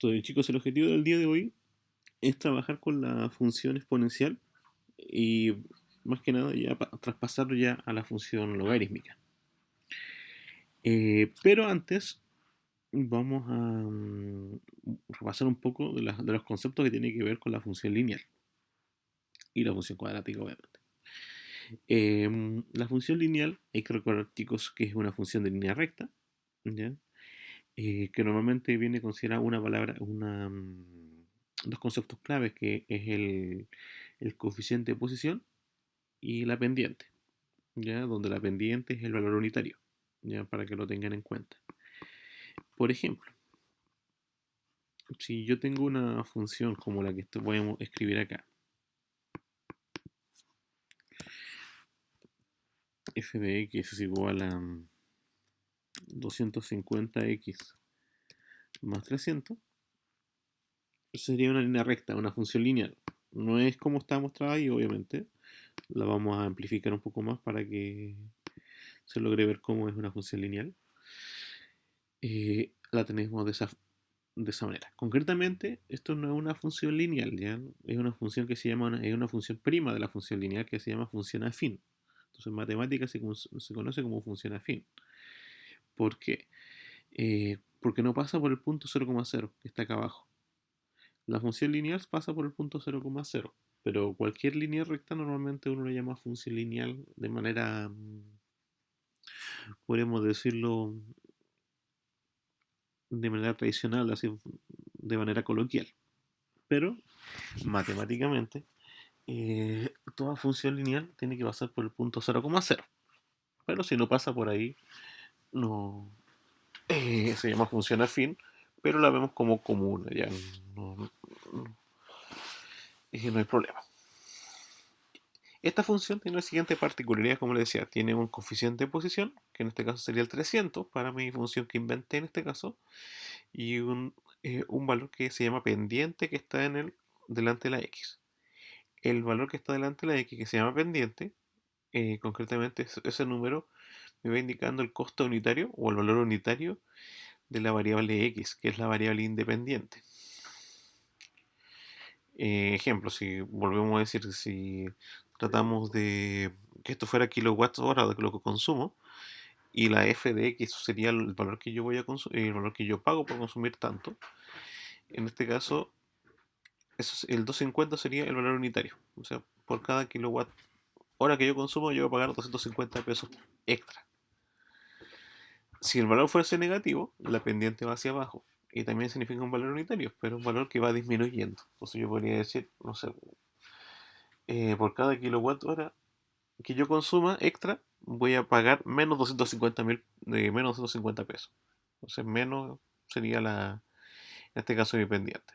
Entonces, chicos, el objetivo del día de hoy es trabajar con la función exponencial y más que nada ya traspasarlo ya a la función logarítmica. Pero antes vamos a repasar un poco de los conceptos que tienen que ver con la función lineal y la función cuadrática, obviamente. La función lineal, hay que recordar, chicos, que es una función de línea recta, ¿ya? Que normalmente viene considerada una palabra, dos conceptos claves, que es el coeficiente de posición y la pendiente, ¿ya? Donde la pendiente es el valor unitario, ¿ya? Para que lo tengan en cuenta. Por ejemplo, si yo tengo una función como la que voy a escribir acá, f de x es igual a 250x más 300, sería una línea recta, una función lineal. No es como está mostrada ahí, obviamente. La vamos a amplificar un poco más para que se logre ver cómo es una función lineal. La tenemos de esa manera. Concretamente, esto no es una función lineal, ¿ya? Es una función que se llama, es una función prima de la función lineal que se llama función afín. Entonces, en matemáticas se conoce como función afín. ¿Por qué? Porque no pasa por el punto 0,0 que está acá abajo. La función lineal pasa por el punto 0,0, pero cualquier línea recta normalmente uno la llama función lineal de manera, podríamos decirlo, de manera tradicional, así de manera coloquial. Pero matemáticamente, toda función lineal tiene que pasar por el punto 0,0. Pero si no pasa por ahí, no se llama función afín, pero la vemos como común, ya no hay problema. Esta función tiene la siguiente particularidad, como les decía, tiene un coeficiente de posición, que en este caso sería el 300, para mi función que inventé en este caso, y un valor que se llama pendiente que está delante de la x. El valor que está delante de la x, que se llama pendiente, concretamente ese número me va indicando el costo unitario o el valor unitario de la variable x, que es la variable independiente. Ejemplo, si volvemos a decir, si tratamos de que esto fuera kilowatts hora de lo que consumo, y la f de x sería el valor que yo voy a consumir, el valor que yo pago por consumir tanto. En este caso, el 250 sería el valor unitario. O sea, por cada kilowatt hora que yo consumo, yo voy a pagar 250 pesos extra. Si el valor fuese negativo, la pendiente va hacia abajo. Y también significa un valor unitario, pero un valor que va disminuyendo. Entonces yo podría decir, no sé, por cada kilowatt hora que yo consuma extra, voy a pagar menos 250 pesos. Entonces menos sería en este caso mi pendiente.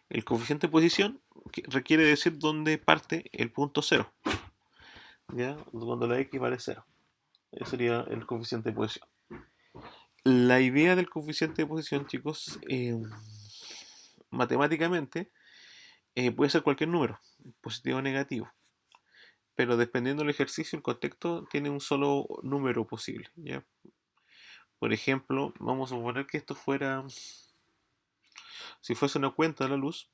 El coeficiente de posición requiere decir dónde parte el punto cero, ¿ya? Cuando la x vale cero. Ese sería el coeficiente de posición. La idea del coeficiente de posición, chicos, matemáticamente puede ser cualquier número, positivo o negativo. Pero dependiendo del ejercicio, el contexto tiene un solo número posible, ¿ya? Por ejemplo, vamos a suponer que esto fuera, si fuese una cuenta de la luz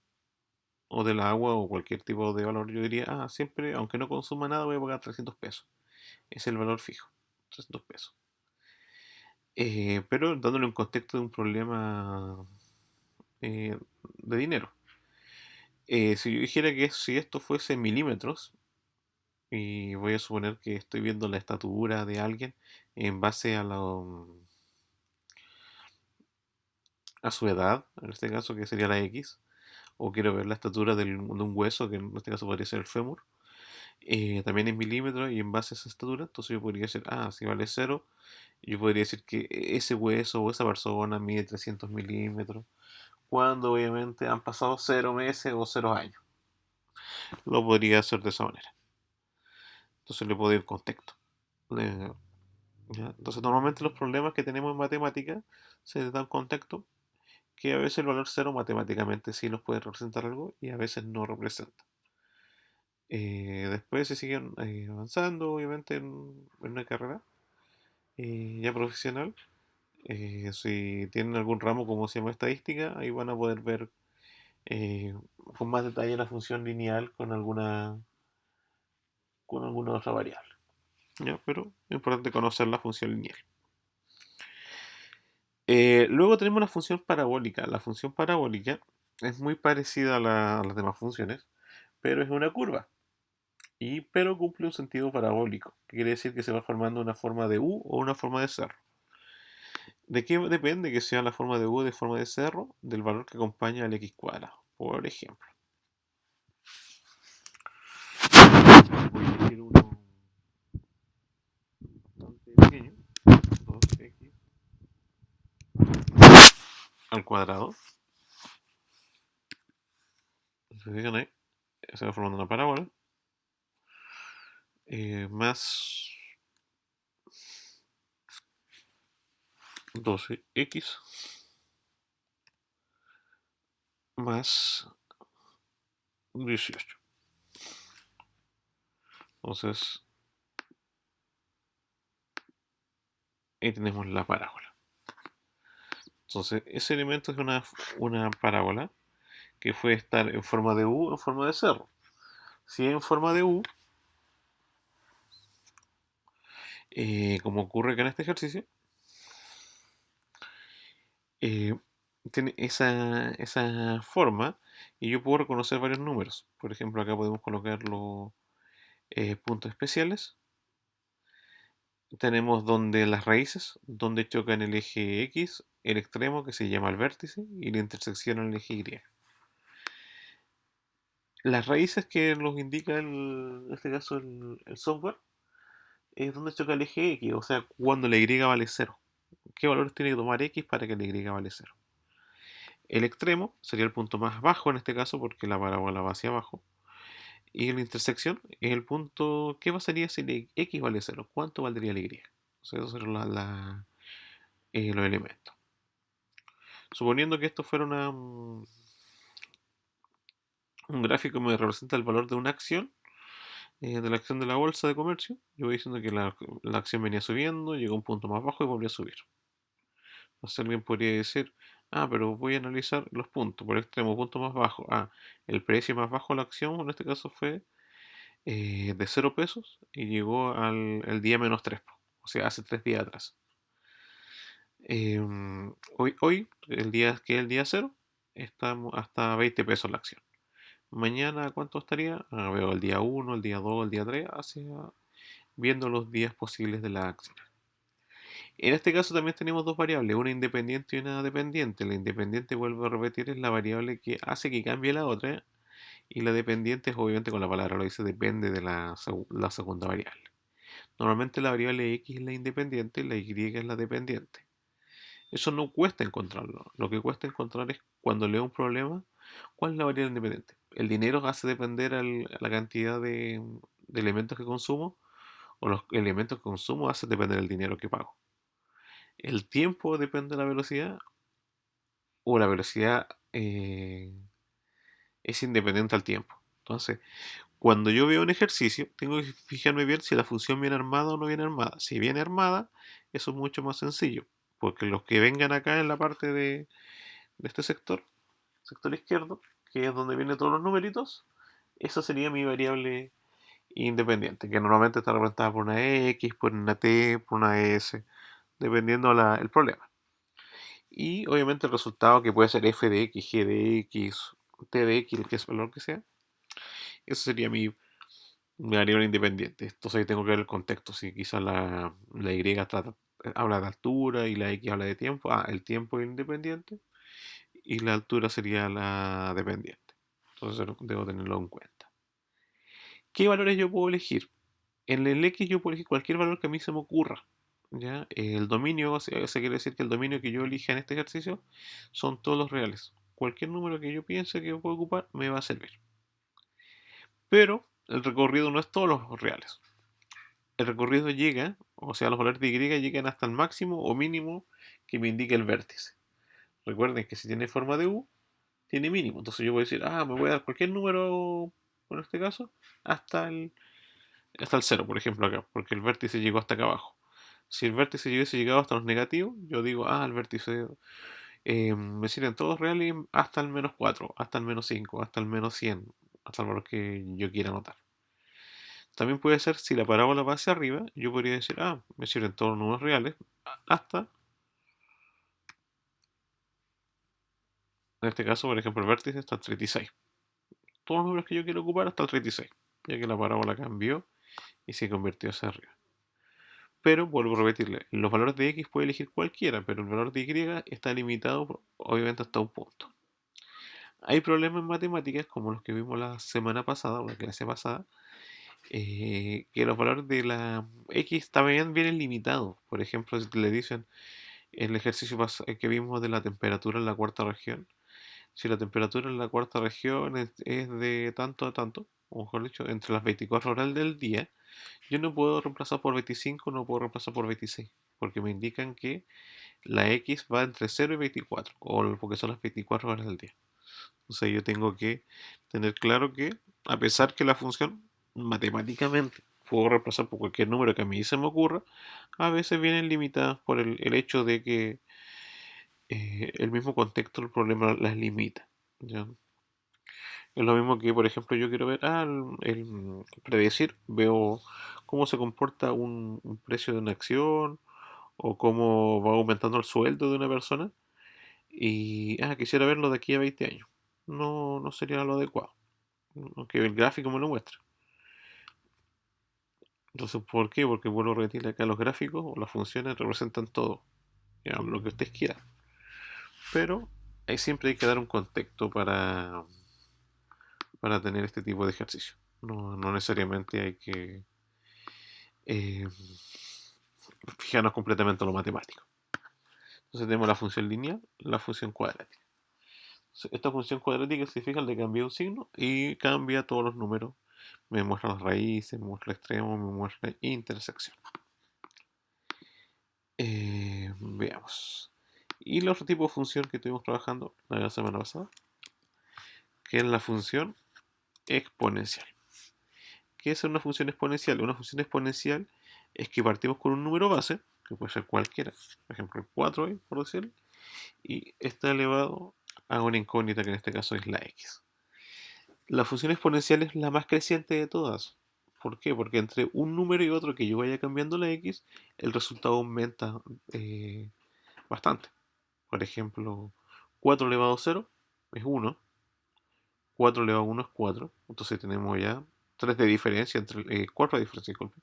o del agua o cualquier tipo de valor, yo diría, siempre, aunque no consuma nada, voy a pagar 300 pesos. Es el valor fijo, 300 pesos. Pero dándole un contexto de un problema de dinero. Si yo dijera que si esto fuese en milímetros, y voy a suponer que estoy viendo la estatura de alguien en base a su edad, en este caso que sería la X, o quiero ver la estatura de un hueso, que en este caso podría ser el fémur, también en milímetros y en base a esa estatura, entonces yo podría decir, si vale cero, yo podría decir que ese hueso o esa persona mide 300 milímetros, cuando obviamente han pasado 0 meses o 0 años. Lo podría hacer de esa manera. Entonces le puedo ir contexto. ¿Ya? Entonces normalmente los problemas que tenemos en matemática se les da un contexto que a veces el valor cero matemáticamente sí nos puede representar algo y a veces no representa. Después se siguen avanzando, obviamente, en una carrera ya profesional. Si tienen algún ramo como se llama estadística, ahí van a poder ver eh, con más detalle la función lineal con alguna otra variable. ¿Ya? Pero es importante conocer la función lineal. Luego tenemos la función parabólica. La función parabólica es muy parecida a las demás funciones, pero es una curva. Pero cumple un sentido parabólico, que quiere decir que se va formando una forma de U o una forma de cerro. ¿De qué depende que sea la forma de U o de forma de cerro? Del valor que acompaña al x cuadrado, por ejemplo. Voy a elegir uno bastante pequeño, 2x al cuadrado. Se fijan ahí, se va formando una parábola. Más 12x más 18. Entonces, ahí tenemos la parábola. Entonces, ese elemento es una parábola que puede estar en forma de U o en forma de cerro. Si es en forma de U, como ocurre acá en este ejercicio, eh, tiene esa forma y yo puedo reconocer varios números. Por ejemplo, acá podemos colocar los puntos especiales. Tenemos donde las raíces, donde chocan el eje X, el extremo que se llama el vértice y la intersección en el eje Y. Las raíces que nos indica en este caso el software es donde choca el eje X, o sea, cuando la Y vale cero. ¿Qué valores tiene que tomar X para que la Y vale cero? El extremo sería el punto más bajo en este caso porque la parábola va hacia abajo. Y la intersección es el punto, ¿qué pasaría si la X vale cero? ¿Cuánto valdría la Y? O sea, esos son los elementos. Suponiendo que esto fuera un gráfico que me representa el valor de una acción, de la acción de la bolsa de comercio, yo voy diciendo que la acción venía subiendo, llegó a un punto más bajo y volvió a subir. Entonces alguien podría decir, pero voy a analizar los puntos, por extremo, punto más bajo. El precio más bajo de la acción, en este caso fue de 0 pesos y llegó el día menos 3, o sea, hace 3 días atrás. Hoy, el día que es el día cero, estamos hasta 20 pesos la acción. Mañana, ¿cuánto estaría? Veo el día uno, el día 2, el día 3, viendo los días posibles de la acción. En este caso también tenemos dos variables, una independiente y una dependiente. La independiente, vuelvo a repetir, es la variable que hace que cambie la otra, y la dependiente es, obviamente, con la palabra lo dice, depende de la segunda variable. Normalmente la variable X es la independiente y la Y es la dependiente. Eso no cuesta encontrarlo. Lo que cuesta encontrar es cuando leo un problema, ¿cuál es la variable independiente? ¿El dinero hace depender a la cantidad de elementos que consumo? ¿O los elementos que consumo hacen depender del dinero que pago? ¿El tiempo depende de la velocidad? ¿O la velocidad es independiente al tiempo? Entonces, cuando yo veo un ejercicio, tengo que fijarme bien si la función viene armada o no viene armada. Si viene armada, eso es mucho más sencillo, porque los que vengan acá en la parte de este sector izquierdo, que es donde vienen todos los numeritos, esa sería mi variable independiente, que normalmente está representada por una X, por una T, por una S, dependiendo el problema. Y obviamente el resultado, que puede ser f de x, g de x, t de x, el que es el valor que sea, eso sería mi variable independiente. Entonces ahí tengo que ver el contexto. Si quizás la Y habla de altura y la X habla de tiempo. El tiempo es independiente y la altura sería la dependiente. Entonces debo tenerlo en cuenta. ¿Qué valores yo puedo elegir? En el X yo puedo elegir cualquier valor que a mí se me ocurra. ¿Ya? El dominio, se quiere decir que el dominio que yo elija en este ejercicio son todos los reales. Cualquier número que yo piense que puedo ocupar me va a servir. Pero el recorrido no es todos los reales. El recorrido llega, o sea, los valores de Y llegan hasta el máximo o mínimo que me indique el vértice. Recuerden que si tiene forma de U, tiene mínimo. Entonces yo voy a decir, me voy a dar cualquier número, en este caso, hasta el 0, por ejemplo, acá, porque el vértice llegó hasta acá abajo. Si el vértice hubiese llegado hasta los negativos, yo digo, el vértice me sirven todos reales hasta el menos 4, hasta el menos 5, hasta el menos 100, hasta el valor que yo quiera anotar. También puede ser, si la parábola va hacia arriba, yo podría decir, me sirven todos los números reales hasta, en este caso, por ejemplo, el vértice está el 36. Todos los números que yo quiero ocupar hasta el 36, ya que la parábola cambió y se convirtió hacia arriba. Pero, vuelvo a repetirle, los valores de x puede elegir cualquiera, pero el valor de y está limitado, obviamente, hasta un punto. Hay problemas en matemáticas, como los que vimos la semana pasada, o la clase pasada, que los valores de la x también vienen limitados. Por ejemplo, si le dicen el ejercicio que vimos de la temperatura en la cuarta región, si la temperatura en la cuarta región es de tanto a tanto, o mejor dicho, entre las 24 horas del día, yo no puedo reemplazar por 25, no puedo reemplazar por 26, porque me indican que la x va entre 0 y 24, o porque son las 24 horas del día. O sea, yo tengo que tener claro que, a pesar que la función matemáticamente puedo reemplazar por cualquier número que a mí se me ocurra, a veces vienen limitadas por el hecho de que el mismo contexto del problema las limita. ¿Ya? Es lo mismo que, por ejemplo, yo quiero ver, predecir, veo cómo se comporta un precio de una acción o cómo va aumentando el sueldo de una persona y, quisiera verlo de aquí a 20 años. No, no sería lo adecuado, aunque el gráfico me lo muestre. Entonces, ¿por qué? Porque vuelvo a repetir acá los gráficos o las funciones representan todo, ya, lo que ustedes quieran. Pero siempre hay que dar un contexto para tener este tipo de ejercicio. No, no necesariamente hay que eh, fijarnos completamente en lo matemático. Entonces tenemos la función lineal, la función cuadrática. Entonces, esta función cuadrática, si fijan, le cambia un signo y cambia todos los números. Me muestra las raíces, me muestra el extremo, me muestra la intersección. Veamos. Y el otro tipo de función que estuvimos trabajando la semana pasada, que es la función exponencial. ¿Qué es una función exponencial? Una función exponencial es que partimos con un número base, que puede ser cualquiera, por ejemplo el 4, por decirlo, y está elevado a una incógnita que en este caso es la x. La función exponencial es la más creciente de todas. ¿Por qué? Porque entre un número y otro que yo vaya cambiando la x, el resultado aumenta bastante. Por ejemplo, 4 elevado a 0 es 1, 4 elevado a 1 es 4, entonces tenemos ya 3 de diferencia, 4 de diferencia, disculpe.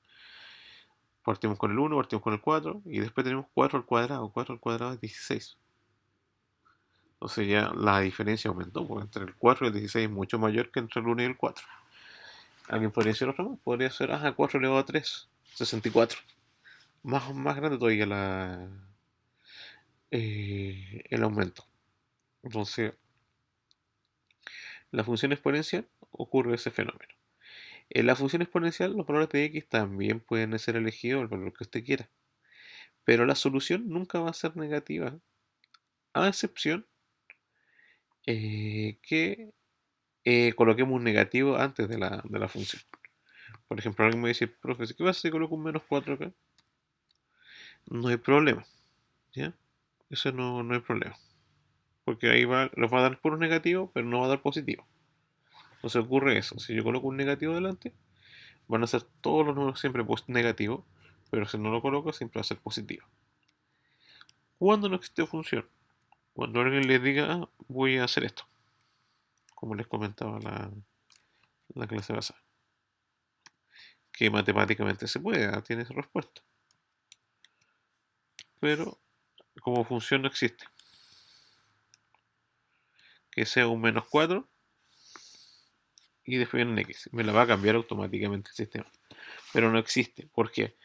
Partimos con el 1, partimos con el 4 y después tenemos 4 al cuadrado. 4 al cuadrado es 16. Entonces ya la diferencia aumentó, porque entre el 4 y el 16 es mucho mayor que entre el 1 y el 4. ¿Alguien podría decir otro más? Podría ser, 4 elevado a 3, 64. Más grande todavía el aumento. Entonces, la función exponencial ocurre ese fenómeno. En la función exponencial, los valores de x también pueden ser elegidos el valor que usted quiera. Pero la solución nunca va a ser negativa, a excepción que coloquemos un negativo antes de la función. Por ejemplo, alguien me dice, profe, ¿qué pasa si coloco un menos 4 acá? No hay problema, ¿ya? Eso no hay problema. Porque ahí los va a dar puro negativo, pero no va a dar positivo. Entonces ocurre eso. Si yo coloco un negativo delante, van a ser todos los números siempre negativos, pero si no lo coloco, siempre va a ser positivo. ¿Cuándo no existe función? Cuando alguien les diga, voy a hacer esto, como les comentaba la clase pasada, que matemáticamente se puede, tiene esa respuesta, pero como función no existe. Que sea un menos 4 y después viene un x. Me la va a cambiar automáticamente el sistema. Pero no existe. ¿Por qué?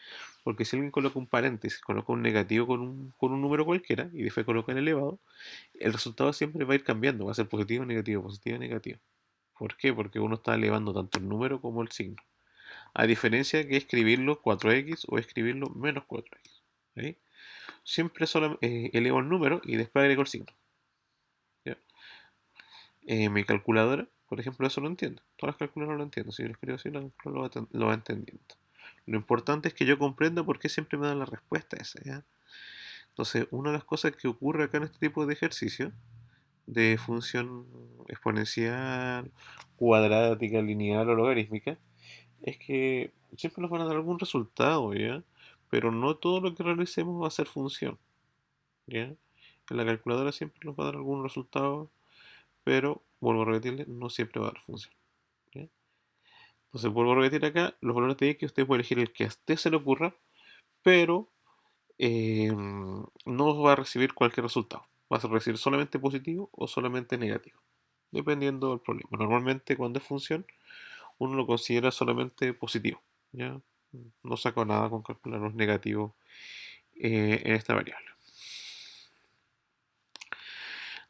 Porque si alguien coloca un paréntesis, coloca un negativo con un número cualquiera y después coloca el elevado, el resultado siempre va a ir cambiando. Va a ser positivo, negativo, positivo, negativo. ¿Por qué? Porque uno está elevando tanto el número como el signo. A diferencia que escribirlo 4x o escribirlo menos 4x. ¿Sí? Siempre solo elevo el número y después agrego el signo. ¿Ya? Mi calculadora, por ejemplo, eso lo entiendo. Todas las calculadoras lo entiendo. Si yo lo escribo así, la calculadora lo va entendiendo. Lo importante es que yo comprenda por qué siempre me dan la respuesta esa, ¿ya? Entonces, una de las cosas que ocurre acá en este tipo de ejercicio, de función exponencial, cuadrática, lineal o logarítmica, es que siempre nos van a dar algún resultado, ¿ya? Pero no todo lo que realicemos va a ser función, ¿ya? En la calculadora siempre nos va a dar algún resultado, pero, vuelvo a repetirle, no siempre va a dar función, ¿ya? Entonces, vuelvo a repetir acá, los valores de X usted puede elegir el que a usted se le ocurra, pero no va a recibir cualquier resultado. Va a recibir solamente positivo o solamente negativo, dependiendo del problema. Normalmente cuando es función, uno lo considera solamente positivo, ¿ya? No saco nada con calcular los negativos en esta variable.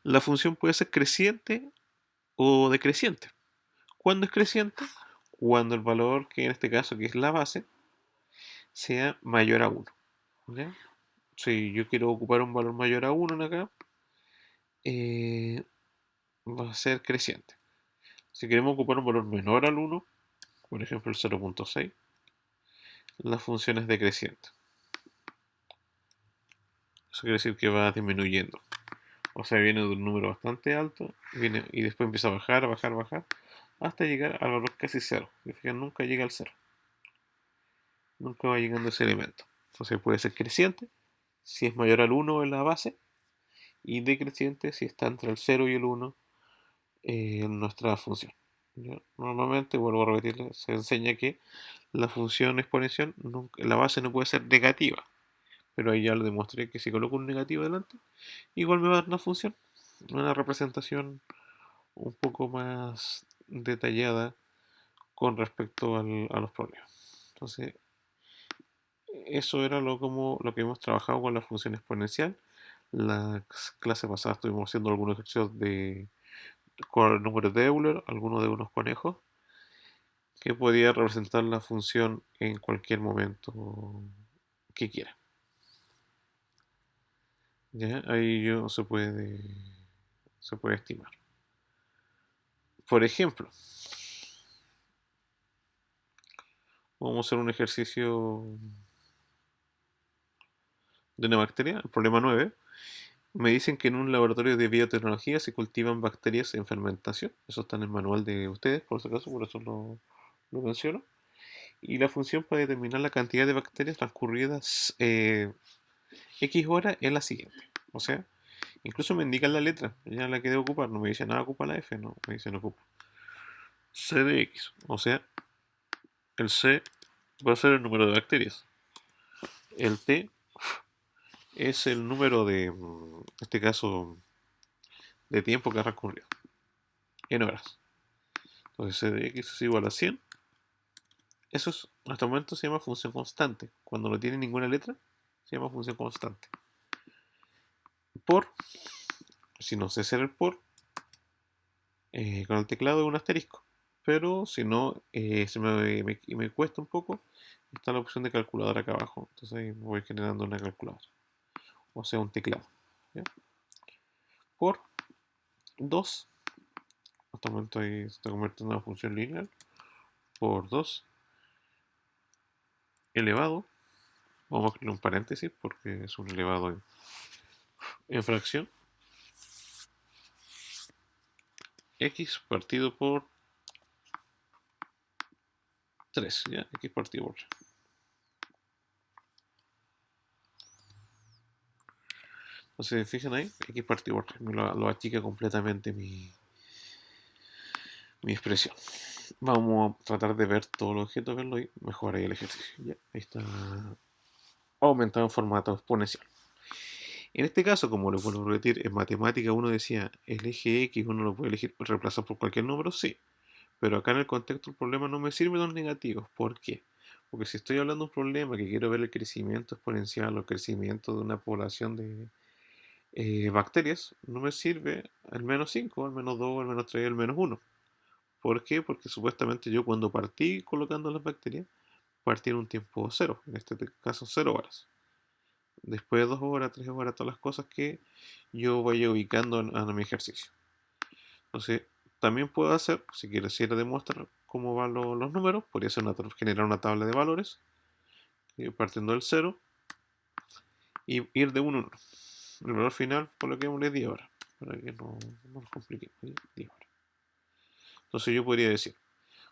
La función puede ser creciente o decreciente. ¿Cuándo es creciente? Cuando el valor, que en este caso que es la base, sea mayor a 1. ¿Ya? Si yo quiero ocupar un valor mayor a 1 en acá, eh, va a ser creciente. Si queremos ocupar un valor menor al 1, por ejemplo el 0.6, la función es decreciente. Eso quiere decir que va disminuyendo. O sea, viene de un número bastante alto viene, y después empieza a bajar, a bajar, a bajar, hasta llegar al valor casi cero. Fijan, nunca llega al cero. Nunca va llegando ese elemento. Entonces puede ser creciente si es mayor al 1 en la base y decreciente si está entre el 0 y el 1 en nuestra función. ¿Ya? Normalmente, vuelvo a repetirle, se enseña que la función exponencial, la base no puede ser negativa, pero ahí ya lo demostré que si coloco un negativo delante, igual me va a dar una función, una representación un poco más detallada con respecto a los problemas. Entonces, eso era lo que hemos trabajado con la función exponencial. La clase pasada estuvimos haciendo algunos ejercicios con el número de Euler, algunos de unos conejos, que podía representar la función en cualquier momento que quiera. ¿Ya? Ahí yo se puede estimar. Por ejemplo, vamos a hacer un ejercicio de una bacteria, el problema 9. Me dicen que en un laboratorio de biotecnología se cultivan bacterias en fermentación. Eso está en el manual de ustedes, por si acaso, por eso lo menciono. Y la función para determinar la cantidad de bacterias transcurridas X horas es la siguiente. O sea, incluso me indican la letra, ya la que debo ocupar. No me dice nada, ocupa la F, no, me dice no ocupa C de X. O sea, el C va a ser el número de bacterias. El T es el número en este caso, de tiempo que ha transcurrido en horas. Entonces C de X es igual a 100. Eso es, hasta el momento se llama función constante. Cuando no tiene ninguna letra, se llama función constante. Por, si no sé hacer el por, con el teclado es un asterisco. Pero si no, me cuesta un poco, está la opción de calculadora acá abajo. Entonces ahí voy generando una calculadora. O sea, un teclado. ¿Ya? Por 2, hasta el momento ahí se está convirtiendo en una función lineal. Por 2 elevado, vamos a ponerle un paréntesis porque es un elevado en fracción, x partido por 3, ¿ya? X partido por 3. Entonces, fijan ahí, x partido por 3. Me lo achica completamente mi expresión. Vamos a tratar de ver todos los objetos, verlo y mejorar ahí el ejercicio. ¿Ya? Ahí está aumentado en formato exponencial. En este caso, como lo vuelvo a repetir, en matemática uno decía el eje X, uno lo puede elegir reemplazar por cualquier número, sí. Pero acá en el contexto del problema no me sirven los negativos. ¿Por qué? Porque si estoy hablando de un problema que quiero ver el crecimiento exponencial o el crecimiento de una población de bacterias, no me sirve el menos 5, el menos 2, el menos 3, el menos 1. ¿Por qué? Porque supuestamente yo cuando partí colocando las bacterias, partí en un tiempo cero, en este caso 0 horas. Después de 2 horas, 3 horas, todas las cosas que yo vaya ubicando a mi ejercicio. Entonces, también puedo hacer, si quisiera demostrar cómo van los números, podría generar una tabla de valores partiendo del 0 y ir de 1 en 1. El valor final, por lo que es 10 horas, para que no nos compliquemos, 10 horas. Entonces yo podría decir,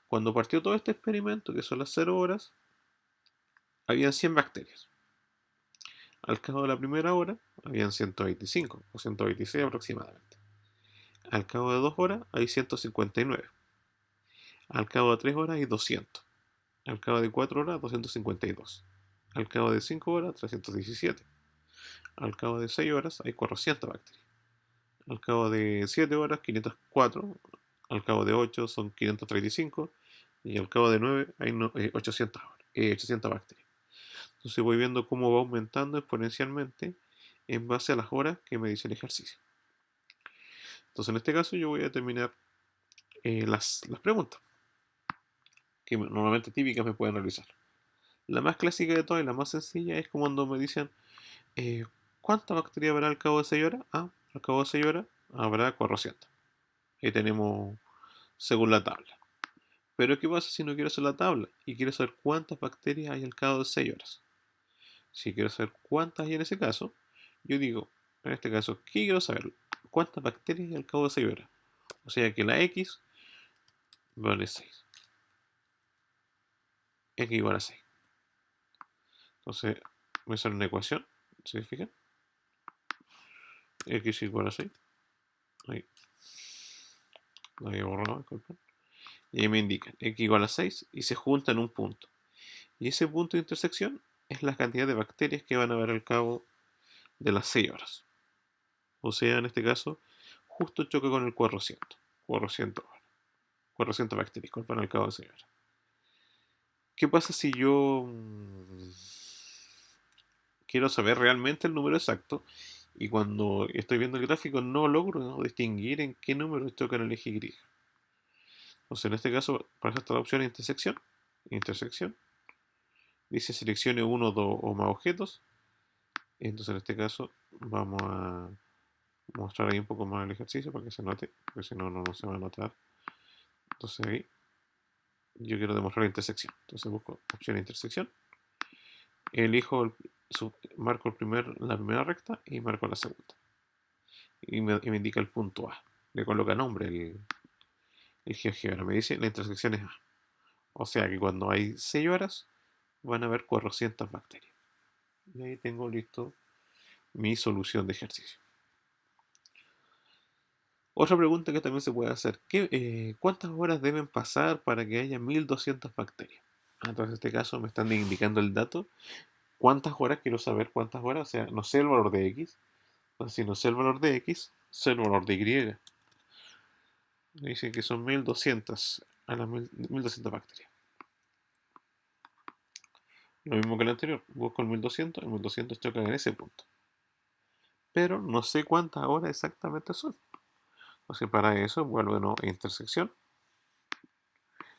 cuando partió todo este experimento, que son las 0 horas, habían 100 bacterias. Al cabo de la primera hora, habían 125 o 126 aproximadamente. Al cabo de 2 horas, hay 159. Al cabo de 3 horas, hay 200. Al cabo de 4 horas, 252. Al cabo de 5 horas, 317. Al cabo de 6 horas, hay 400 bacterias. Al cabo de 7 horas, 504. Al cabo de 8 son 535. Y al cabo de 9 hay 800 bacterias. Entonces voy viendo cómo va aumentando exponencialmente en base a las horas que me dice el ejercicio. Entonces en este caso yo voy a determinar las preguntas que normalmente típicas me pueden realizar. La más clásica de todas y la más sencilla es como cuando me dicen eh, ¿cuánta bacteria habrá al cabo de 6 horas? Al cabo de 6 horas habrá 400. Ahí tenemos según la tabla. Pero ¿qué pasa si no quiero hacer la tabla y quiero saber cuántas bacterias hay al cabo de 6 horas? Si quiero saber cuántas hay en ese caso, yo digo, en este caso, ¿qué quiero saber? ¿Cuántas bacterias hay al cabo de 6 horas? O sea que la X vale 6. X igual a 6. Entonces, me sale una ecuación, ¿se fijan? X igual a 6. Ahí, la había borrado, disculpen. Y ahí me indican X igual a 6 y se juntan en un punto. Y ese punto de intersección es la cantidad de bacterias que van a haber al cabo de las 6 horas. O sea, en este caso, justo choca con el 400. 400 bacterias, disculpen, al cabo de 6 horas. ¿Qué pasa si yo quiero saber realmente el número exacto y cuando estoy viendo el gráfico no logro distinguir en qué número choca el eje Y? Entonces, en este caso, para eso está la opción intersección. Intersección. Dice seleccione uno o más objetos. Entonces, en este caso, vamos a mostrar ahí un poco más el ejercicio para que se note, porque si no, no se va a notar. Entonces, ahí yo quiero demostrar la intersección. Entonces, busco opción intersección. Elijo, marco la primera recta y marco la segunda. Y me indica el punto A. Le coloca nombre el GeoGebra. Me dice la intersección es A. O sea que cuando hay 6 horas van a haber 400 bacterias. Y ahí tengo listo mi solución de ejercicio. Otra pregunta que también se puede hacer, ¿cuántas horas deben pasar para que haya 1200 bacterias? Entonces en este caso me están indicando el dato, cuántas horas, quiero saber cuántas horas, o sea, no sé el valor de X, entonces si no sé el valor de X, sé el valor de Y. Me dicen que son 1200 a las 1200 bacterias. Lo mismo que el anterior, busco el 1200 chocan en ese punto. Pero no sé cuántas horas exactamente son. Entonces para eso vuelvo de nuevo a intersección,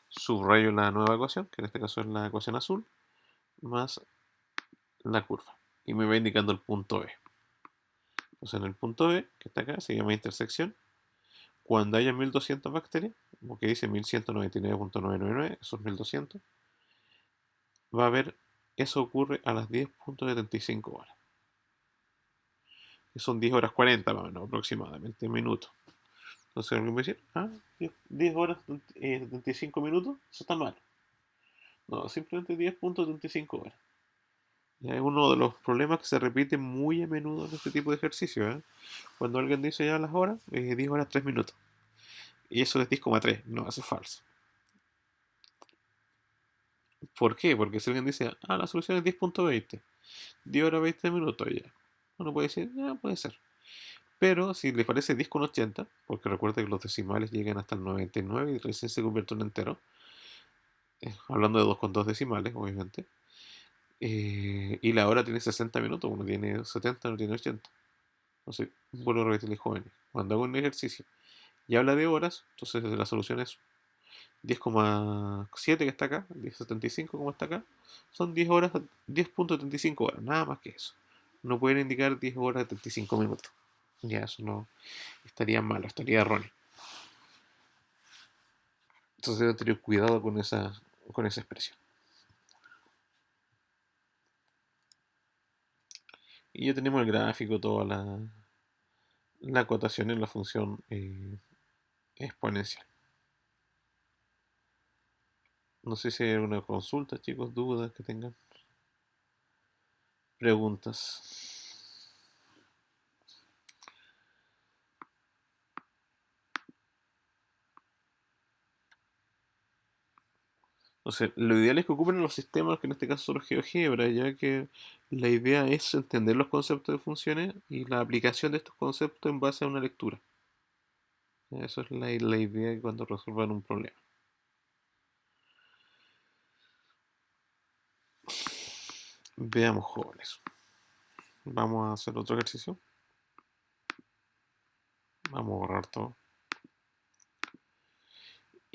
subrayo la nueva ecuación, que en este caso es la ecuación azul, más la curva. Y me va indicando el punto B. Entonces en el punto B, que está acá, se llama intersección. Cuando haya 1200 bacterias, como que dice 1199.999, esos 1200, va a haber, eso ocurre a las 10.75 horas. Que son 10 horas 40 más o menos, aproximadamente, minutos. Entonces alguien me dice, 10 horas 75 minutos, eso está mal. No, simplemente 10.75 horas. Ya es uno de los problemas que se repite muy a menudo en este tipo de ejercicio, ¿eh? Cuando alguien dice ya las horas, 10 horas 3 minutos. Y eso es 10,3. No, eso es falso. ¿Por qué? Porque si alguien dice, la solución es 10.20, 10 horas 20 minutos ya. Uno puede decir, ya puede ser. Pero si le parece 10,80, porque recuerda que los decimales llegan hasta el 99 y recién se convierte en entero, hablando de 2 con 2 decimales, obviamente, y la hora tiene 60 minutos, uno tiene 70, uno tiene 80. Entonces, vuelvo a repetirles jóvenes, cuando hago un ejercicio y habla de horas, entonces la solución es 10,7 que está acá, 10,75 como está acá, son 10 horas, 10.35 horas, nada más que eso. No pueden indicar 10 horas 35 minutos. Ya eso no estaría malo, estaría erróneo. Entonces debo tener cuidado con esa expresión. Y ya tenemos el gráfico, toda la acotación en la función exponencial. No sé si hay alguna consulta, chicos, dudas que tengan, preguntas. Entonces, lo ideal es que ocupen los sistemas, que en este caso son los GeoGebra, ya que la idea es entender los conceptos de funciones y la aplicación de estos conceptos en base a una lectura. Eso es la idea cuando resuelvan un problema. Veamos, jóvenes. Vamos a hacer otro ejercicio. Vamos a borrar todo.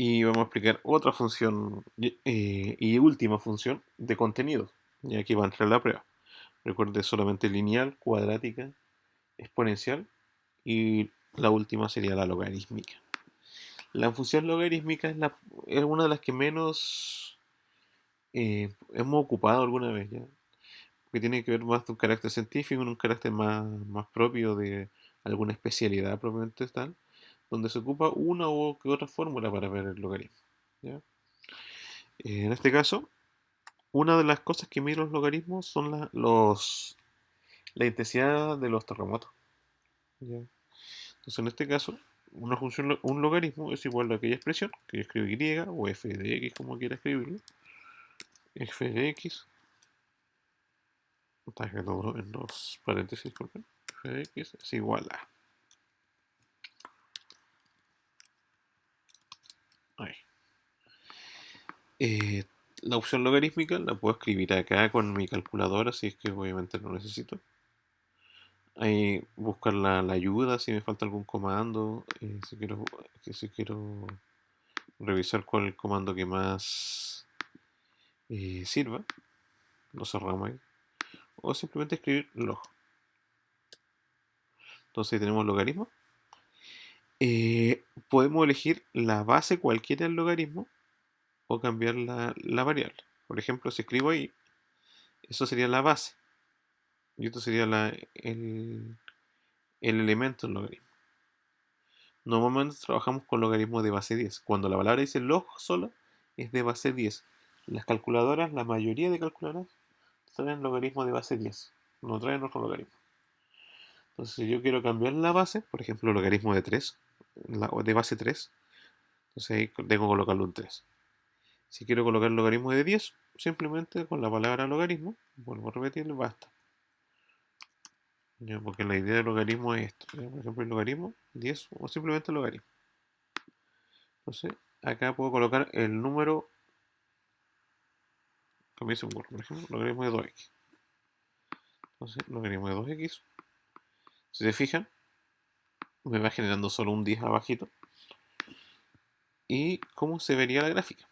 Y vamos a explicar otra función y última función de contenido. Y aquí va a entrar la prueba. Recuerde solamente lineal, cuadrática, exponencial y la última sería la logarítmica. La función logarítmica es una de las que menos hemos ocupado alguna vez ya, que tiene que ver más de un carácter científico, un carácter más propio de alguna especialidad propiamente tal, donde se ocupa una u otra fórmula para ver el logaritmo. ¿Ya? En este caso, una de las cosas que miden los logaritmos son la intensidad de los terremotos. ¿Ya? Entonces, en este caso, un logaritmo es igual a aquella expresión que yo escribo y o f de x, como quiera escribirlo. F de x, está en los paréntesis, disculpen. F de x es igual a. Ahí. Eh, la opción logarítmica la puedo escribir acá con mi calculadora, si es que obviamente lo necesito. Ahí buscar la ayuda si me falta algún comando, si quiero revisar cuál es el comando que más sirva, lo cerramos ahí. O simplemente escribir log. Entonces ahí tenemos logaritmo. Podemos elegir la base cualquiera del logaritmo o cambiar la variable. Por ejemplo, si escribo ahí, eso sería la base. Y esto sería el elemento del logaritmo. Normalmente trabajamos con logaritmos de base 10. Cuando la palabra dice log sola, es de base 10. Las calculadoras, la mayoría de calculadoras, traen logaritmo de base 10. No traen otro logaritmo. Entonces, si yo quiero cambiar la base, por ejemplo, logaritmo de 3, de base 3, entonces ahí tengo que colocarlo un 3. Si quiero colocar el logaritmo de 10, simplemente con la palabra logaritmo, vuelvo a repetir, basta. Ya, porque la idea del logaritmo es esto. Ya, por ejemplo, el logaritmo 10 o simplemente el logaritmo. Entonces, acá puedo colocar el número que me dice un por ejemplo, logaritmo de 2x. Entonces, logaritmo de 2x. Si se fijan, me va generando solo un 10 abajito. ¿Y cómo se vería la gráfica?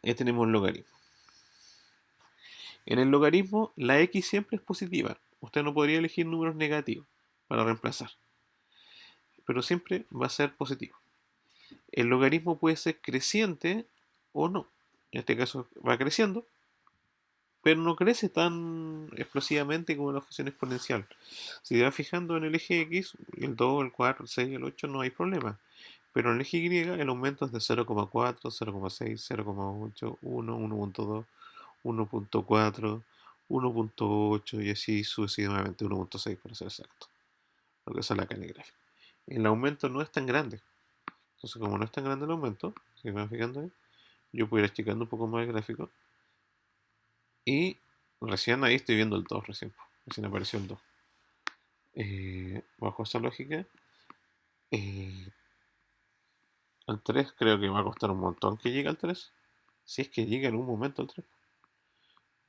Ahí tenemos el logaritmo. En el logaritmo, la x siempre es positiva. Usted no podría elegir números negativos para reemplazar, pero siempre va a ser positivo. El logaritmo puede ser creciente o no. En este caso va creciendo, pero no crece tan explosivamente como la función exponencial. Si te vas fijando en el eje X, el 2, el 4, el 6, el 8, no hay problema. Pero en el eje Y el aumento es de 0,4, 0,6, 0,8, 1, 1.2, 1.4, 1.8 y así sucesivamente 1.6 para ser exacto. Lo que sale acá en el gráfico. El aumento no es tan grande. Entonces, como no es tan grande el aumento, si me van fijando ahí, yo puedo ir achicando un poco más el gráfico. Y recién ahí estoy viendo el 2, recién apareció el 2. Bajo esa lógica, eh, al 3 creo que va a costar un montón que llegue al 3. Si es que llega en un momento al 3.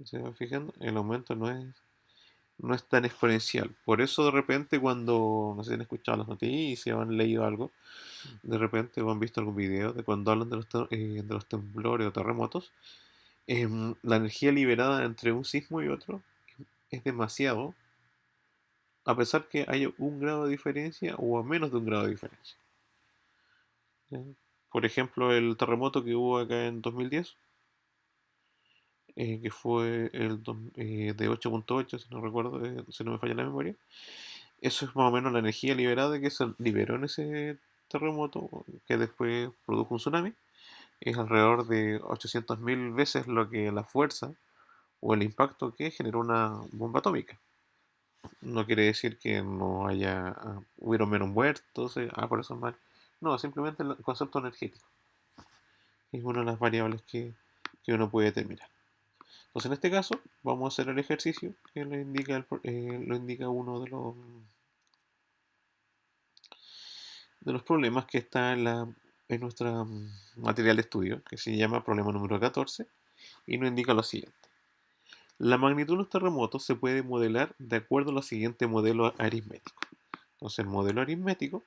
¿Se van fijando? El aumento no es tan exponencial. Por eso de repente cuando, no sé si han escuchado las noticias o han leído algo, de repente o han visto algún video de cuando hablan de los temblores o terremotos, la energía liberada entre un sismo y otro es demasiado, a pesar que haya un grado de diferencia o a menos de un grado de diferencia. ¿Ya? Por ejemplo, el terremoto que hubo acá en 2010, que fue de 8.8, si no recuerdo, si no me falla la memoria. Eso es más o menos la energía liberada que se liberó en ese terremoto, que después produjo un tsunami. Es alrededor de 800.000 veces lo que la fuerza o el impacto que generó una bomba atómica. No quiere decir que no hubieron menos muertos, por eso es mal. No, simplemente el concepto energético es una de las variables que uno puede determinar. Entonces, en este caso, vamos a hacer el ejercicio que lo indica uno de los problemas que está en nuestro material de estudio, que se llama problema número 14, y nos indica lo siguiente. La magnitud de los terremotos se puede modelar de acuerdo a lo siguiente modelo aritmético. Entonces, el modelo aritmético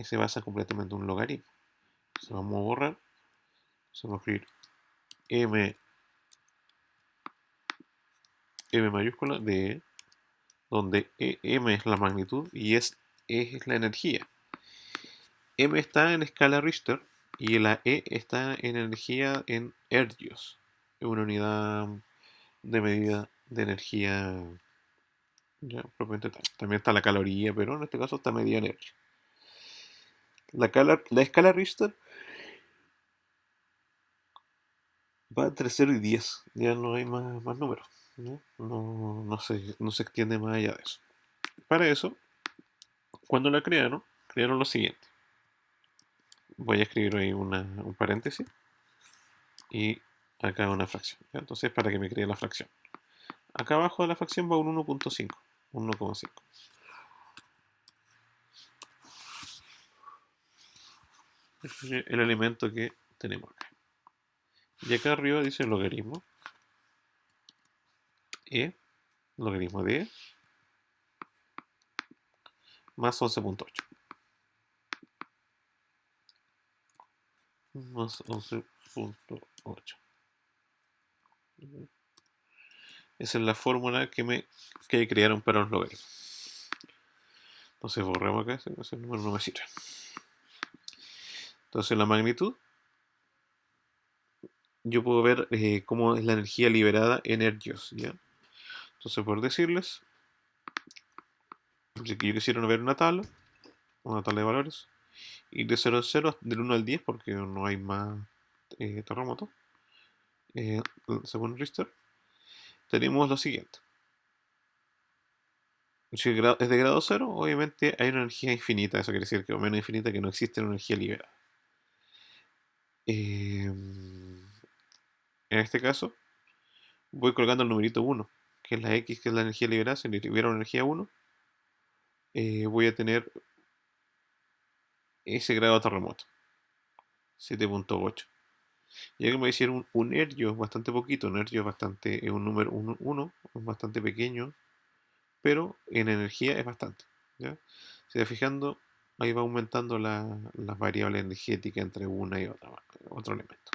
se basa completamente en un logaritmo. Entonces, vamos a borrar, vamos a escribir m mayúscula de donde m es la magnitud y es la energía. M está en escala Richter y la E está en energía en ergios, una unidad de medida de energía ya, propiamente tal. También está la caloría, pero en este caso está medida en ergios. La escala Richter va entre 0 y 10, ya no hay más números, ¿no? No se extiende más allá de eso. Para eso, cuando la crearon lo siguiente. Voy a escribir ahí un paréntesis y acá una fracción, ¿ya? Entonces, para que me cree la fracción. Acá abajo de la fracción va un 1.5, 1,5. Este es el elemento que tenemos acá. Y acá arriba dice logaritmo. Logaritmo de más 11.8. Más 11.8. Esa es la fórmula que crearon para los logaritmos. Entonces borremos acá, ese número no me sirve. Entonces la magnitud, yo puedo ver cómo es la energía liberada en ergios, ¿ya? Entonces por decirles, si yo quisiera ver una tabla de valores, y de 0 a 0, del 1 al 10, porque no hay más terremotos, eh, según Richter, tenemos lo siguiente. Si es de grado 0, obviamente hay una energía infinita, eso quiere decir que o menos infinita, que no existe una energía liberada. En este caso, voy colgando el numerito 1, que es la X, que es la energía liberada. Si hubiera una energía 1, voy a tener ese grado de terremoto, 7.8. Ya que me decir un ergio es bastante poquito, un ergio es un número 1, es bastante pequeño, pero en energía es bastante, ¿ya? Si está fijando, ahí va aumentando las variables energéticas entre una y otro elemento.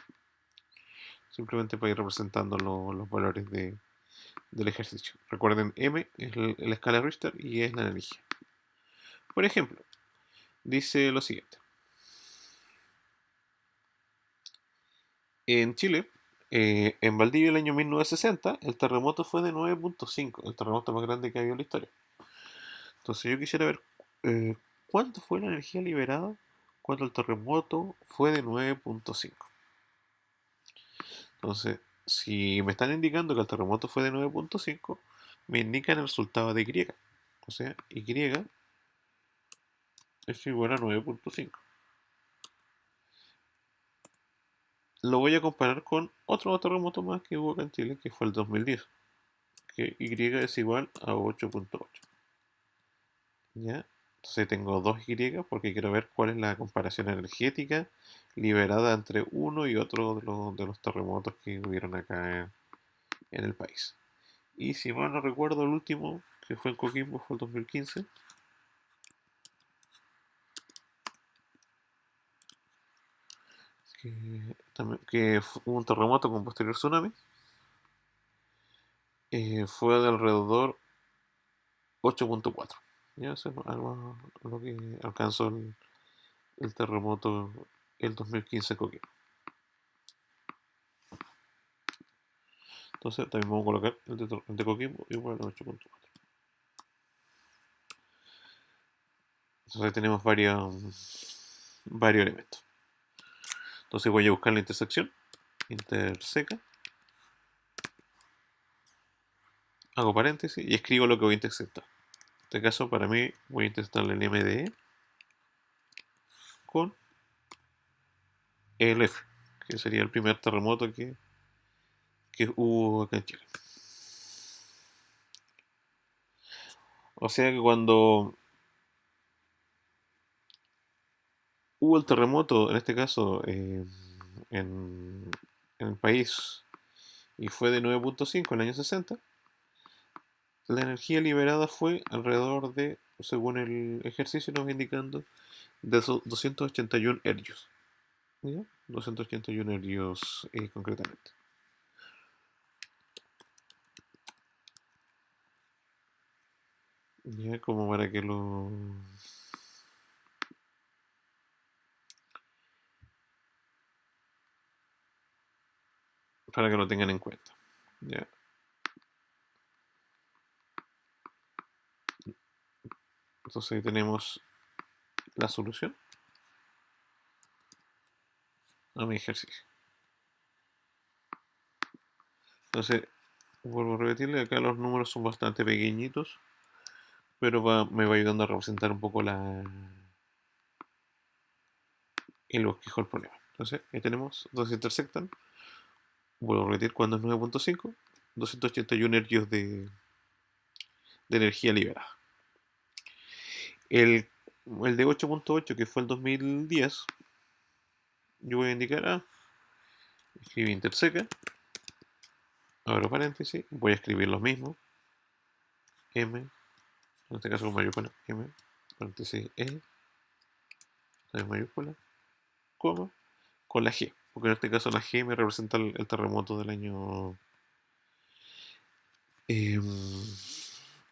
Simplemente para ir representando los valores del ejercicio. Recuerden, M es la escala Richter y es la energía. Por ejemplo, dice lo siguiente. En Chile, en Valdivia el año 1960, el terremoto fue de 9.5, el terremoto más grande que ha habido en la historia. Entonces yo quisiera ver cuánto fue la energía liberada cuando el terremoto fue de 9.5. Entonces, si me están indicando que el terremoto fue de 9.5, me indican el resultado de Y. O sea, Y es igual a 9.5. Lo voy a comparar con otro terremoto más que hubo acá en Chile, que fue el 2010, que Y es igual a 8.8. ¿Ya? Entonces tengo dos Y porque quiero ver cuál es la comparación energética liberada entre uno y otro de los terremotos que hubieron acá en el país. Y si mal no recuerdo, el último que fue en Coquimbo fue el 2015. Que hubo un terremoto con posterior tsunami. Fue de alrededor 8.4. Ya eso es algo lo que alcanzó el terremoto el 2015 en Coquimbo. Entonces también vamos a colocar el de Coquimbo igual a 8.4. Entonces ahí tenemos varios elementos. Entonces voy a buscar la intersección, interseca, hago paréntesis y escribo lo que voy a intersectar. En este caso, para mí, voy a intersectar el MDE con el F, que sería el primer terremoto que hubo acá en Chile. O sea que cuando hubo el terremoto, en este caso, en, en el país, y fue de 9.5 en el año 60, la energía liberada fue alrededor de, según el ejercicio nos va indicando, de 281 hercios. ¿Ya? 281 hercios concretamente. Ya como para que lo tengan en cuenta. ¿Ya? Entonces ahí tenemos la solución a mi ejercicio. Entonces, vuelvo a repetirle, acá los números son bastante pequeñitos, pero me va ayudando a representar un poco el bosquejo del problema. Entonces, ahí tenemos, donde se intersectan, vuelvo a repetir, cuando es 9.5, 281 hercios de energía liberada. El de 8.8, que fue el 2010, yo voy a indicar escribir interseca, abro paréntesis, voy a escribir lo mismo, M, en este caso con mayúscula, M, paréntesis E, también mayúscula, coma, con la G, porque en este caso la G me representa el terremoto del año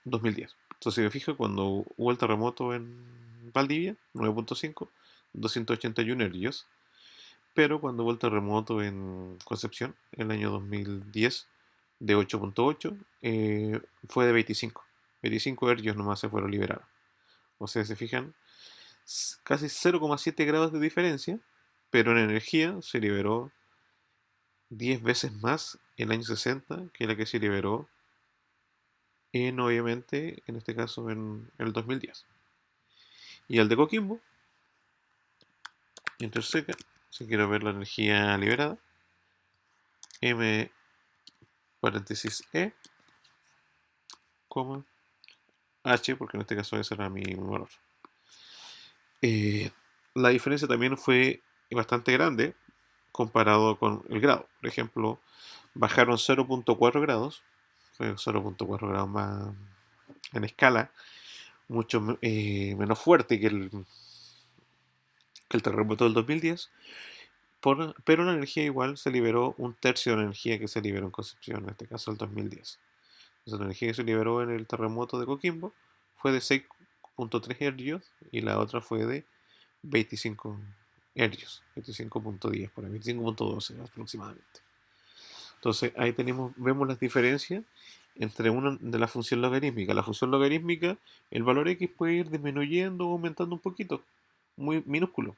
2010. Entonces, si me fijo, cuando hubo el terremoto en Valdivia, 9.5, 281 hercios, pero cuando hubo el terremoto en Concepción, en el año 2010, de 8.8, fue de 25. 25 hercios nomás se fueron liberados. O sea, se fijan, casi 0,7 grados de diferencia, pero en energía se liberó 10 veces más en el año 60 que la que se liberó obviamente, en este caso, en el 2010. Y el de Coquimbo, interseca, si quiero ver la energía liberada, M paréntesis E, coma, H, porque en este caso ese era mi valor. Eh, la diferencia también fue bastante grande comparado con el grado. Por ejemplo, bajaron 0.4 grados, fue 0.4 grados más en escala, mucho menos fuerte que el terremoto del 2010, pero la energía igual se liberó un tercio de la energía que se liberó en Concepción, en este caso el 2010. Entonces, la energía que se liberó en el terremoto de Coquimbo fue de 6.3 hercios y la otra fue de 25 hercios, 25.10 por ahí, 25.12 aproximadamente. Entonces ahí vemos las diferencias entre una de la función logarítmica. La función logarítmica, el valor x puede ir disminuyendo o aumentando un poquito, muy minúsculo,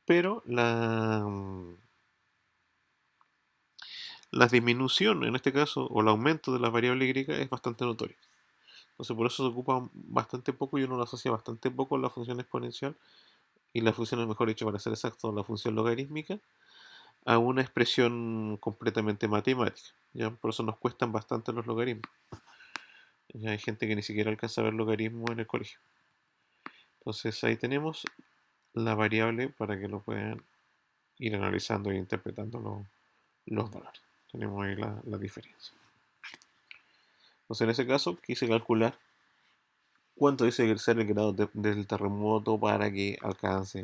pero la disminución, en este caso, o el aumento de la variable y es bastante notorio. Entonces por eso se ocupa bastante poco y uno lo asocia bastante poco a la función exponencial y la función, mejor dicho, para ser exacto, la función logarítmica a una expresión completamente matemática. ¿Ya? Por eso nos cuestan bastante los logaritmos. Ya hay gente que ni siquiera alcanza a ver logaritmos en el colegio. Entonces ahí tenemos la variable para que lo puedan ir analizando e interpretando los valores. Tenemos ahí la diferencia. Entonces en ese caso quise calcular cuánto dice que ser el grado del terremoto para que alcance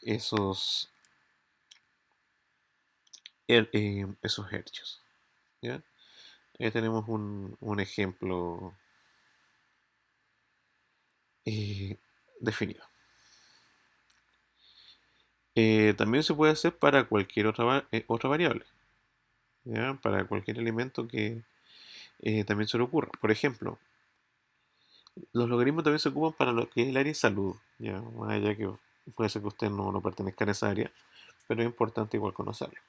esos, esos hercios. ¿Ya? Ahí tenemos un ejemplo definido. También se puede hacer para cualquier otra variable. ¿ya? Para cualquier elemento que también se le ocurra. Por ejemplo, los logaritmos también se ocupan para lo que es el área de salud, ¿ya? Más allá que puede ser que usted no pertenezca a esa área, pero es importante igual conocerlo.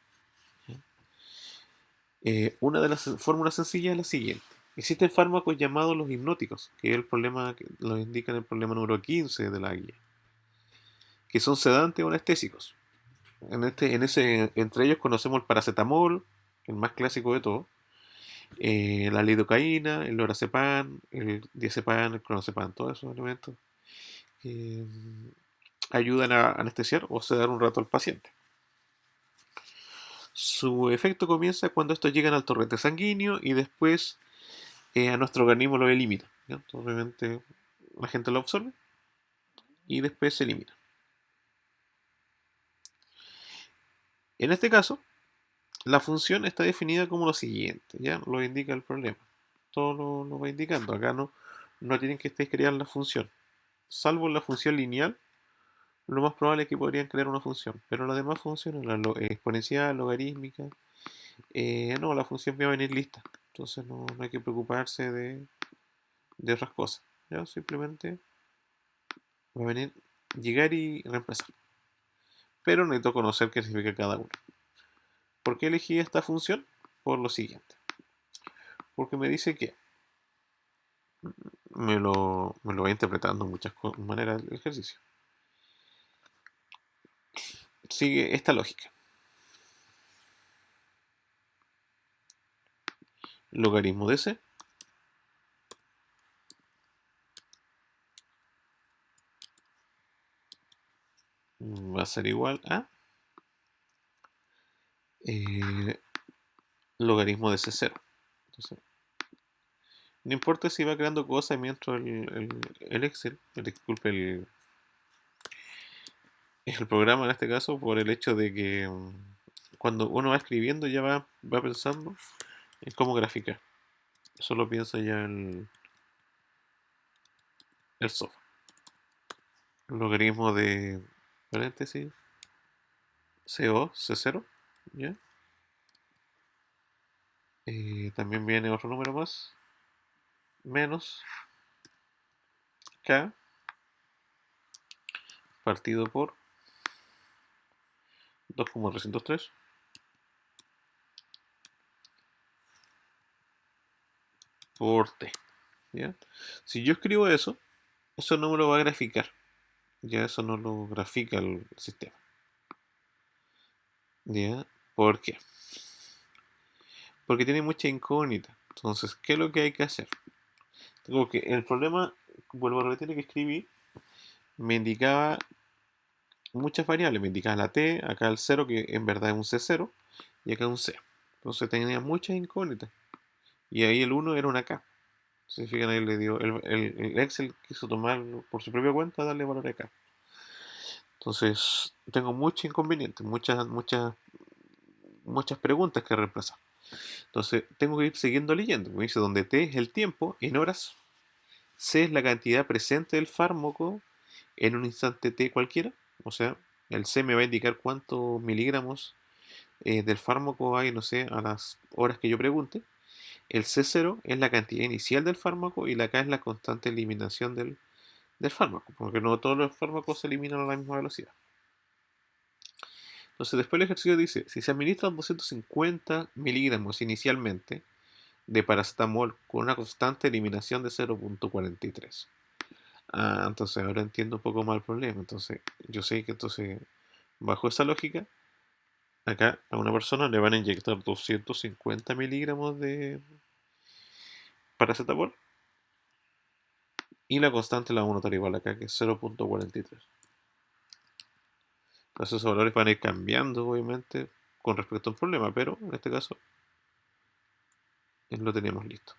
¿Ya? Una de las fórmulas sencillas es la siguiente. Existen fármacos llamados los hipnóticos, que es el problema que nos indican el problema número 15 de la guía, que son sedantes o anestésicos. Entre ellos conocemos el paracetamol, el más clásico de todos, la lidocaína, el lorazepam, el diazepam, el clonazepam, todos esos elementos que ayudan a anestesiar o sedar un rato al paciente. Su efecto comienza cuando estos llegan al torrente sanguíneo y después a nuestro organismo lo elimina. ¿Ya? Entonces, obviamente la gente lo absorbe y después se elimina. En este caso, la función está definida como lo siguiente, ya lo indica el problema. Todo lo va indicando. Acá no tienen que ustedes crear la función. Salvo la función lineal, lo más probable es que podrían crear una función. Pero las demás funciones, exponencial, logarítmica, no, la función va a venir lista. Entonces no hay que preocuparse de otras cosas. ¿Ya? Simplemente va a venir llegar y reemplazar. Pero necesito conocer qué significa cada uno. ¿Por qué elegí esta función? Por lo siguiente. Porque me dice que me lo va interpretando de muchas maneras el ejercicio. Sigue esta lógica. Logaritmo de c va a ser igual a eh, logaritmo de c0. Entonces, no importa si va creando cosas mientras el Excel, disculpe, el programa en este caso, por el hecho de que cuando uno va escribiendo ya va pensando en cómo graficar. Eso lo piensa ya el software. Logaritmo de paréntesis CO, C0, ¿ya? También viene otro número más, menos K partido por 2,303 por T, ¿ya? Si yo escribo eso no me lo va a graficar, ya eso no lo grafica el sistema, ¿ya? ¿Por qué? Porque tiene mucha incógnita. Entonces, ¿qué es lo que hay que hacer? Tengo que, el problema, vuelvo a repetir, que escribí, me indicaba muchas variables. Me indicaba la T, acá el 0, que en verdad es un C0, y acá un C. Entonces tenía muchas incógnitas. Y ahí el 1 era una K. Si fijan, ahí le dio, el Excel quiso tomar por su propia cuenta, darle valor a K. Entonces, tengo muchos inconvenientes, muchas preguntas que reemplazar. Entonces, tengo que ir siguiendo leyendo. Me dice donde T es el tiempo en horas, C es la cantidad presente del fármaco en un instante T cualquiera. O sea, el C me va a indicar cuántos miligramos del fármaco hay, no sé, a las horas que yo pregunte. El C0 es la cantidad inicial del fármaco y la K es la constante eliminación del fármaco, porque no todos los fármacos se eliminan a la misma velocidad. Entonces, después el ejercicio dice, si se administran 250 miligramos inicialmente de paracetamol con una constante eliminación de 0,43. Ah, entonces ahora entiendo un poco más el problema. Entonces, yo sé que entonces, bajo esa lógica, acá a una persona le van a inyectar 250 miligramos de paracetamol y la constante la vamos a notar igual acá, que es 0,43. Entonces, esos valores van a ir cambiando, obviamente, con respecto a un problema, pero en este caso lo tenemos listo.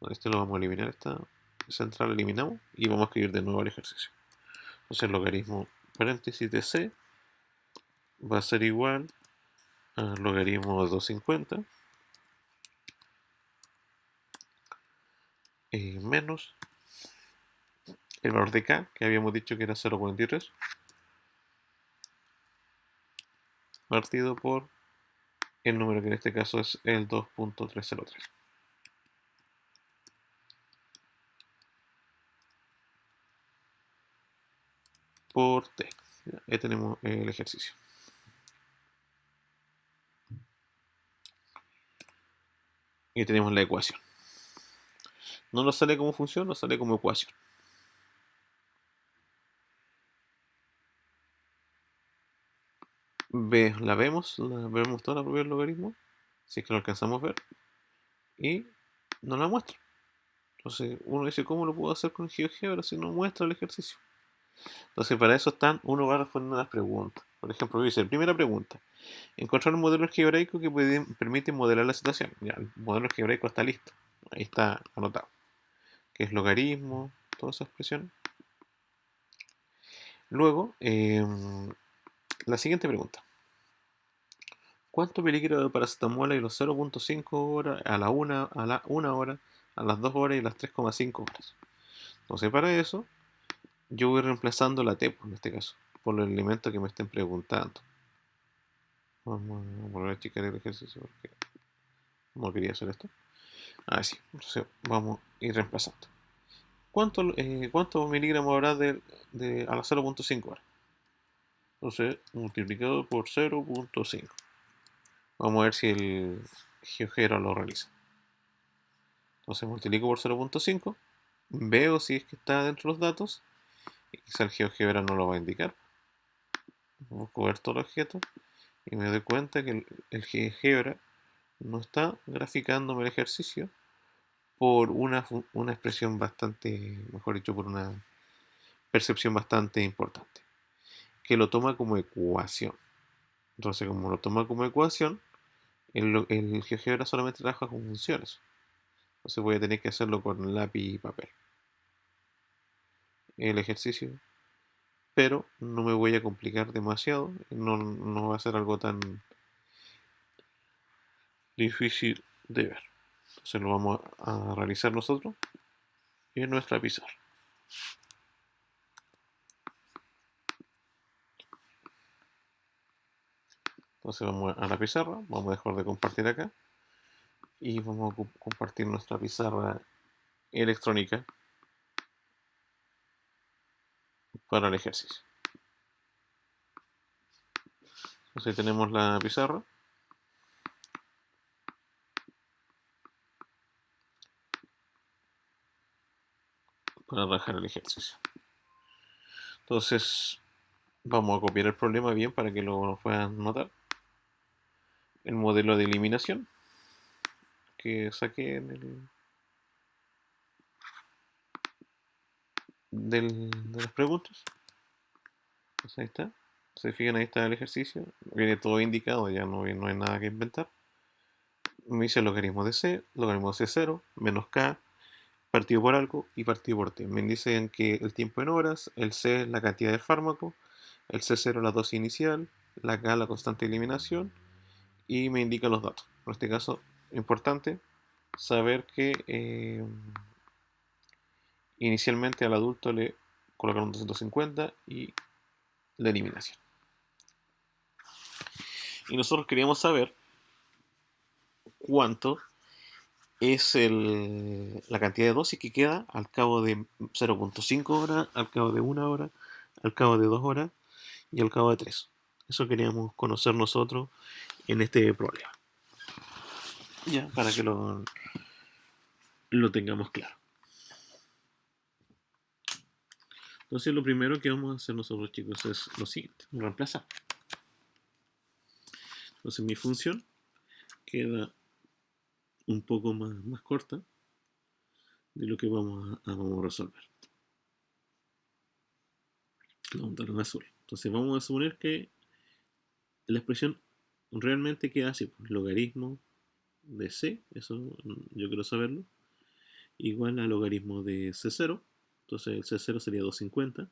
Este lo vamos a eliminar, esta central eliminamos y vamos a escribir de nuevo el ejercicio. Entonces, el logaritmo paréntesis de c va a ser igual al logaritmo de 250 menos el valor de k, que habíamos dicho que era 0,43, partido por el número que en este caso es el 2.303 por t. Ahí tenemos el ejercicio. Y tenemos la ecuación. No nos sale como función, nos sale como ecuación. Vemos toda la propiedad del logaritmo, si es que lo alcanzamos a ver, y nos la muestra. Entonces uno dice, ¿cómo lo puedo hacer con GeoGebra si no muestra el ejercicio? Entonces para eso uno va respondiendo las preguntas. Por ejemplo, dice, primera pregunta, encontrar un modelo algebraico que permite modelar la situación. Ya, el modelo algebraico está listo, ahí está anotado, que es logaritmo, todas esas expresiones. Luego, la siguiente pregunta. ¿Cuánto miligramos de paracetamol hay a los 0.5 horas, a la 1 hora, a las 2 horas y a las 3,5 horas? Entonces, para eso, yo voy reemplazando la T, en este caso, por el elemento que me estén preguntando. Vamos a volver a checar el ejercicio porque no quería hacer esto. Ah, sí. Entonces, vamos a ir reemplazando. ¿Cuántos miligramos habrá a las 0.5 horas? Entonces, multiplicado por 0.5. Vamos a ver si el GeoGebra lo realiza. Entonces multiplico por 0.5, veo si es que está dentro de los datos, y quizá el GeoGebra no lo va a indicar. Busco ver todos los objetos y me doy cuenta que el GeoGebra no está graficándome el ejercicio por una expresión bastante, mejor dicho, por una percepción bastante importante, que lo toma como ecuación. Entonces, como lo toma como ecuación, el GeoGebra solamente trabaja con funciones. Entonces voy a tener que hacerlo con lápiz y papel. El ejercicio, pero no me voy a complicar demasiado, no va a ser algo tan difícil de ver. Entonces lo vamos a realizar nosotros en nuestra pizarra. Entonces vamos a la pizarra, vamos a dejar de compartir acá y vamos a compartir nuestra pizarra electrónica para el ejercicio. Entonces tenemos la pizarra. Para trabajar el ejercicio. Entonces vamos a copiar el problema bien para que lo puedan notar. El modelo de eliminación que saqué de las preguntas. Pues ahí está. Se fijan, ahí está el ejercicio. Viene todo indicado, ya no hay nada que inventar. Me dice el logaritmo de C, logaritmo de C0, menos K, partido por algo y partido por T. Me dicen que el tiempo en horas, el C es la cantidad de fármaco, el C0 la dosis inicial, la K la constante de eliminación y me indica los datos. En este caso, importante saber que inicialmente al adulto le colocaron 250 y la eliminación. Y nosotros queríamos saber cuánto es la cantidad de dosis que queda al cabo de 0.5 horas, al cabo de 1 hora, al cabo de 2 horas y al cabo de 3. Eso queríamos conocer nosotros en este problema. Ya, para que lo tengamos claro. Entonces lo primero que vamos a hacer nosotros, chicos, es lo siguiente, reemplazar. Entonces mi función queda un poco más corta de lo que vamos a resolver. Lo vamos a dar en azul. Entonces vamos a suponer que la expresión realmente queda así, pues, logaritmo de C, eso yo quiero saberlo, igual a logaritmo de C0, entonces el C0 sería 250,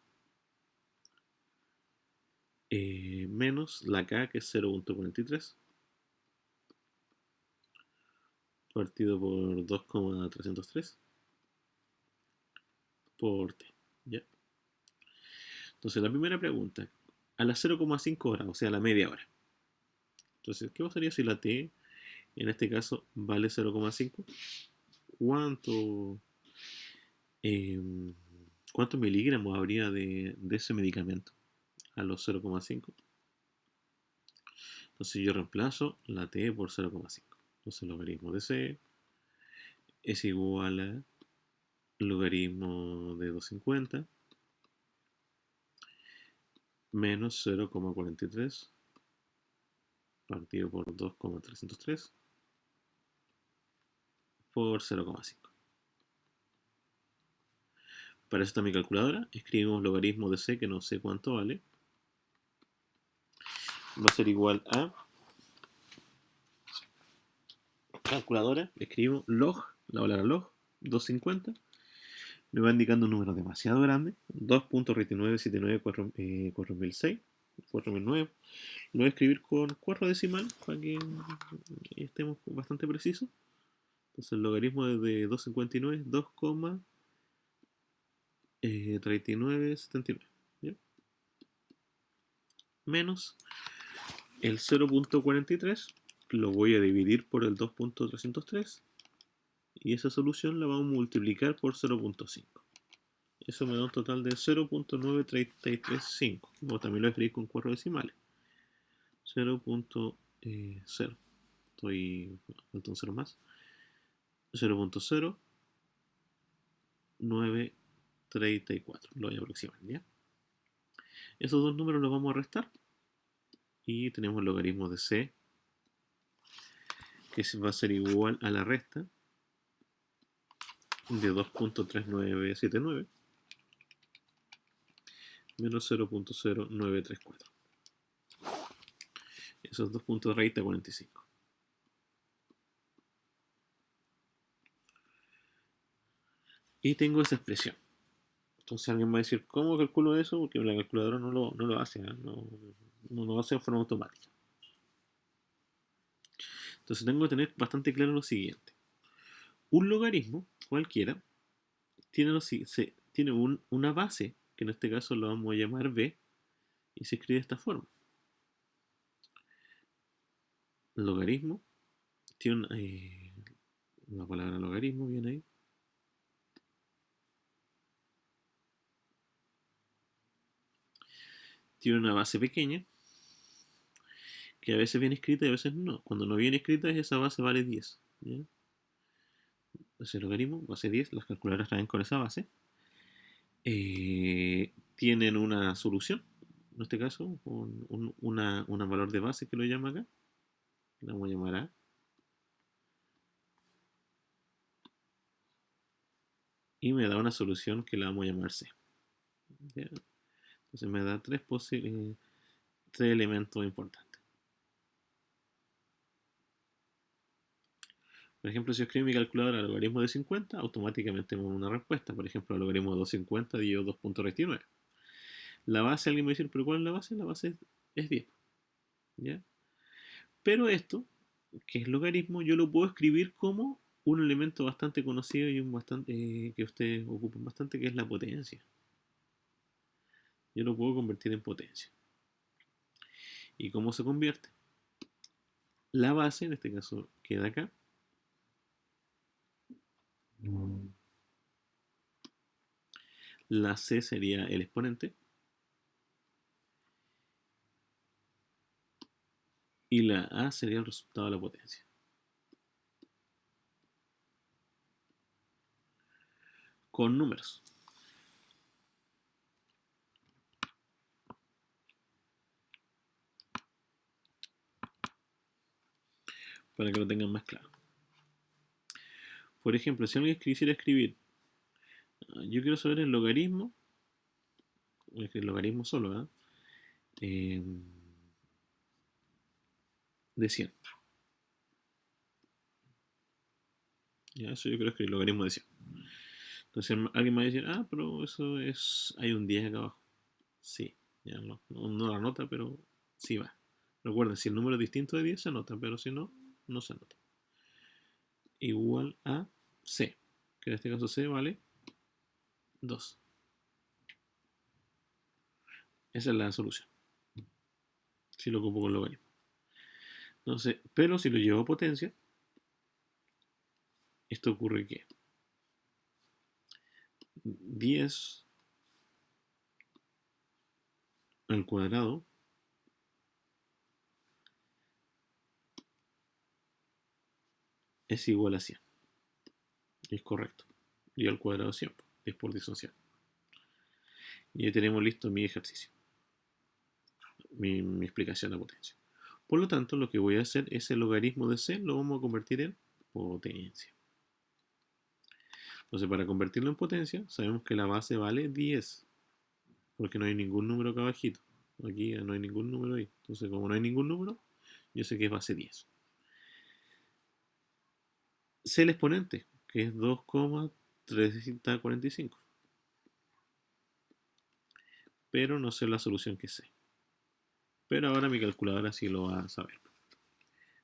menos la K que es 0.43, partido por 2,303 por T. ¿Ya? Entonces la primera pregunta, a las 0,5 horas, o sea, a la media hora, Entonces, ¿qué pasaría si la t, en este caso, vale 0,5? ¿Cuánto, em, ¿Cuántos miligramos habría de ese medicamento a los 0,5? Entonces yo reemplazo la t por 0,5. Entonces el logaritmo de c es igual a logaritmo de 250 menos 0,43 partido por 2,303 por 0,5. Para eso está mi calculadora. Escribimos logaritmo de c, que no sé cuánto vale. Va a ser igual a calculadora. Escribo log, la palabra log, 250. Me va indicando un número demasiado grande. 2.29794.006. 4009. Lo voy a escribir con 4 decimales para que estemos bastante precisos. Entonces el logaritmo de 259 es 2,3979. ¿Ya? Menos el 0,43 lo voy a dividir por el 2,303 y esa solución la vamos a multiplicar por 0,5. Eso me da un total de 0,9335. O también lo escribí con 4 decimales. 0,0. Falta un 0 más. 0,0934. Lo voy a aproximar, ¿ya? Esos dos números los vamos a restar. Y tenemos el logaritmo de c, que va a ser igual a la resta de 2,3979 menos 0,0934. Eso es 2,3045. Y tengo esa expresión. Entonces alguien va a decir, ¿cómo calculo eso? Porque la calculadora no lo hace, ¿eh? No lo hace de forma automática. Entonces tengo que tener bastante claro lo siguiente. Un logaritmo, cualquiera, tiene una base, que en este caso lo vamos a llamar b, y se escribe de esta forma. El logaritmo tiene una palabra logaritmo, viene ahí. Tiene una base pequeña, que a veces viene escrita y a veces no. Cuando no viene escrita, esa base vale 10. ¿Ya? Entonces el logaritmo, base 10, las calculadoras traen con esa base. Tienen una solución, en este caso, con una valor de base que lo llama acá. La vamos a llamar A. Y me da una solución que la vamos a llamar C. ¿Ya? Entonces me da tres elementos importantes. Por ejemplo, si yo escribo mi calculadora al logaritmo de 50, automáticamente me da una respuesta. Por ejemplo, el logaritmo de 250 dividido 2,29. La base, alguien me dice, ¿pero cuál es la base? La base es 10. ¿Ya? Pero esto, que es logaritmo, yo lo puedo escribir como un elemento bastante conocido y que ustedes ocupan bastante, que es la potencia. Yo lo puedo convertir en potencia. ¿Y cómo se convierte? La base, en este caso, queda acá. La C sería el exponente. Y la A sería el resultado de la potencia. Con números. Para que lo tengan más claro. Por ejemplo, si alguien quisiera escribir, yo quiero saber el logaritmo, el logaritmo solo, de 100. Ya, eso yo creo que es el logaritmo de 100. Entonces alguien me va a decir, pero eso es, hay un 10 acá abajo. Sí, ya no la anota, pero sí va. Recuerden, si el número es distinto de 10 se anota, pero si no, no se anota. Igual a C, que en este caso C vale 2. Esa es la solución. Si lo ocupo con logaritmo. Entonces, pero si lo llevo a potencia, esto ocurre que 10 al cuadrado es igual a 100. Es correcto. Y al cuadrado 100. 10 por 10 son 100. Y ya tenemos listo mi ejercicio, mi explicación de potencia. Por lo tanto, lo que voy a hacer es el logaritmo de c, lo vamos a convertir en potencia. Entonces, para convertirlo en potencia, sabemos que la base vale 10, porque no hay ningún número acá abajito. Aquí no hay ningún número ahí. Entonces, como no hay ningún número, yo sé que es base 10. Sé el exponente, que es 2,345. Pero no sé la solución que sé. Pero ahora mi calculadora sí lo va a saber.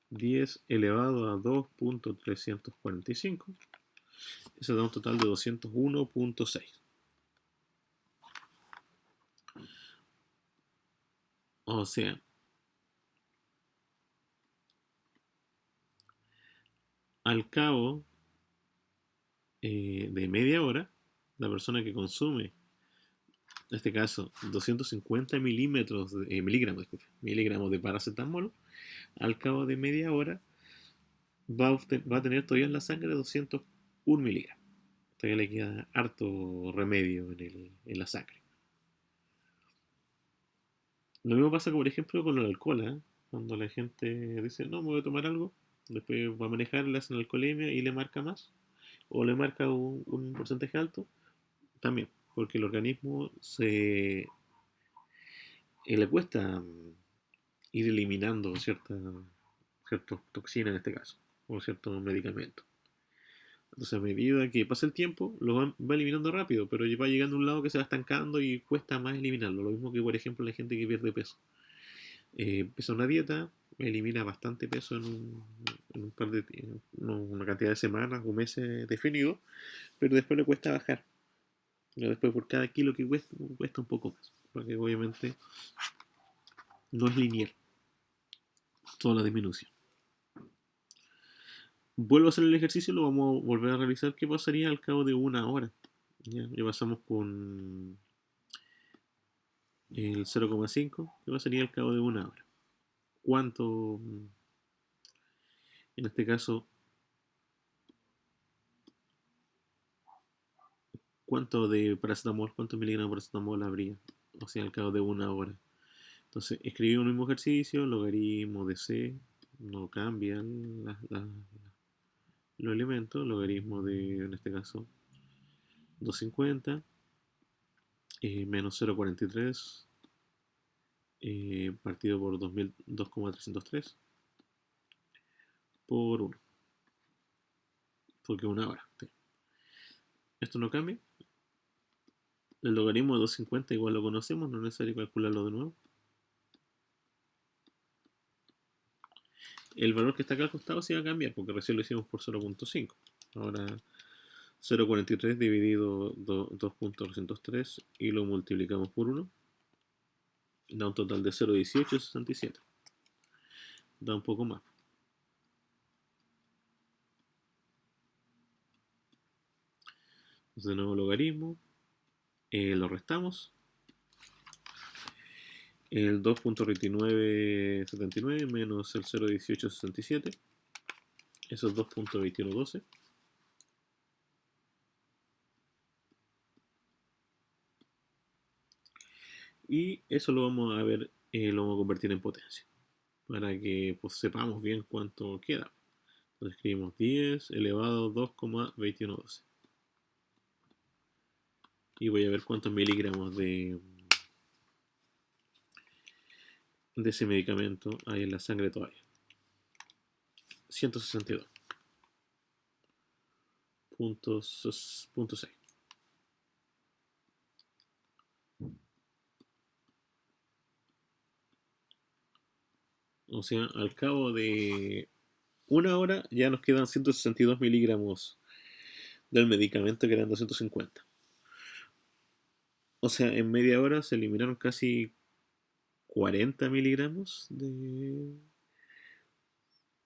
10 elevado a 2,345. Eso da un total de 201,6. O sea, al cabo de media hora, la persona que consume, en este caso, 250 miligramos de paracetamol, al cabo de media hora va a tener todavía en la sangre 201 miligramos. Todavía le queda harto remedio en la sangre. Lo mismo pasa, por ejemplo, con el alcohol, ¿eh? Cuando la gente dice, no, me voy a tomar algo, después va a manejar, le hacen alcoholemia y le marca más, o le marca un porcentaje alto, también, porque el organismo le cuesta ir eliminando ciertas toxinas en este caso, o ciertos medicamentos. Entonces, a medida que pasa el tiempo, lo va eliminando rápido, pero va llegando a un lado que se va estancando y cuesta más eliminarlo. Lo mismo que, por ejemplo, la gente que pierde peso. Empieza una dieta, elimina bastante peso en un par de una cantidad de semanas o meses definido, pero después le cuesta bajar. Después por cada kilo que cuesta un poco más, porque obviamente no es lineal toda la disminución. Vuelvo a hacer el ejercicio, lo vamos a volver a realizar. ¿Qué pasaría al cabo de una hora? Ya pasamos con el 0,5. ¿Qué pasaría al cabo de una hora? ¿Cuánto, en este caso, cuánto de paracetamol, cuántos miligramos de paracetamol habría? O sea, al cabo de una hora. Entonces, escribimos el mismo ejercicio, logaritmo de C, no cambian los elementos, logaritmo de, en este caso, 250 menos 0,43 partido por 2,303 por 1, porque una hora. ¿Sí? Esto no cambia. El logaritmo de 250 igual lo conocemos, no es necesario calcularlo de nuevo. El valor que está acá al costado sí va a cambiar, porque recién lo hicimos por 0,5. Ahora 0,43 dividido 2,303 y lo multiplicamos por 1. Da un total de 0,1867. Da un poco más. Entonces, de nuevo logaritmo. Lo restamos. El 2,2979 menos el 0,1867. Eso es 2,2112. Y eso lo vamos a ver, lo vamos a convertir en potencia. Para que pues, sepamos bien cuánto queda. Entonces escribimos 10 elevado a 2,2112. Y voy a ver cuántos miligramos de ese medicamento hay en la sangre todavía. 162,6. O sea, al cabo de una hora ya nos quedan 162 miligramos del medicamento que eran 250. O sea, en media hora se eliminaron casi 40 miligramos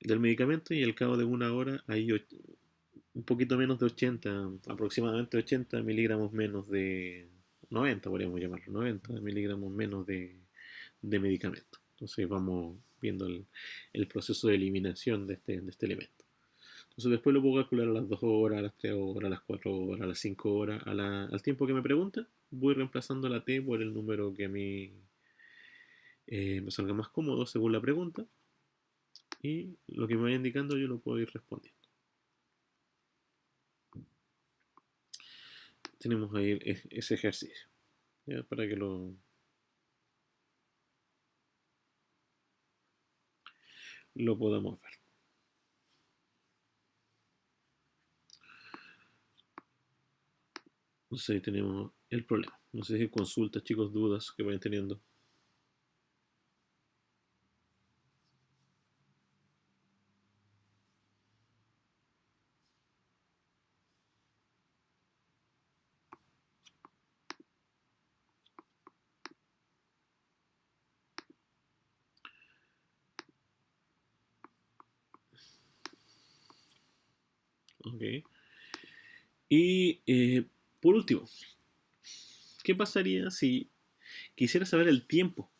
del medicamento y al cabo de una hora hay un poquito menos de 80, aproximadamente 80 miligramos menos de 90, podríamos llamarlo, 90 miligramos menos de medicamento. Entonces vamos viendo el proceso de eliminación de este elemento. Entonces después lo puedo calcular a las 2 horas, a las 3 horas, a las 4 horas, a las 5 horas, al tiempo que me pregunta. Voy reemplazando la T por el número que a mí me salga más cómodo según la pregunta. Y lo que me vaya indicando yo lo puedo ir respondiendo. Tenemos ahí ese ejercicio, ¿ya? Para que lo podamos ver. Entonces ahí tenemos el problema. No sé si consultas, chicos, dudas que vayan teniendo. Ok. Y por último, ¿qué pasaría si quisiera saber el tiempo?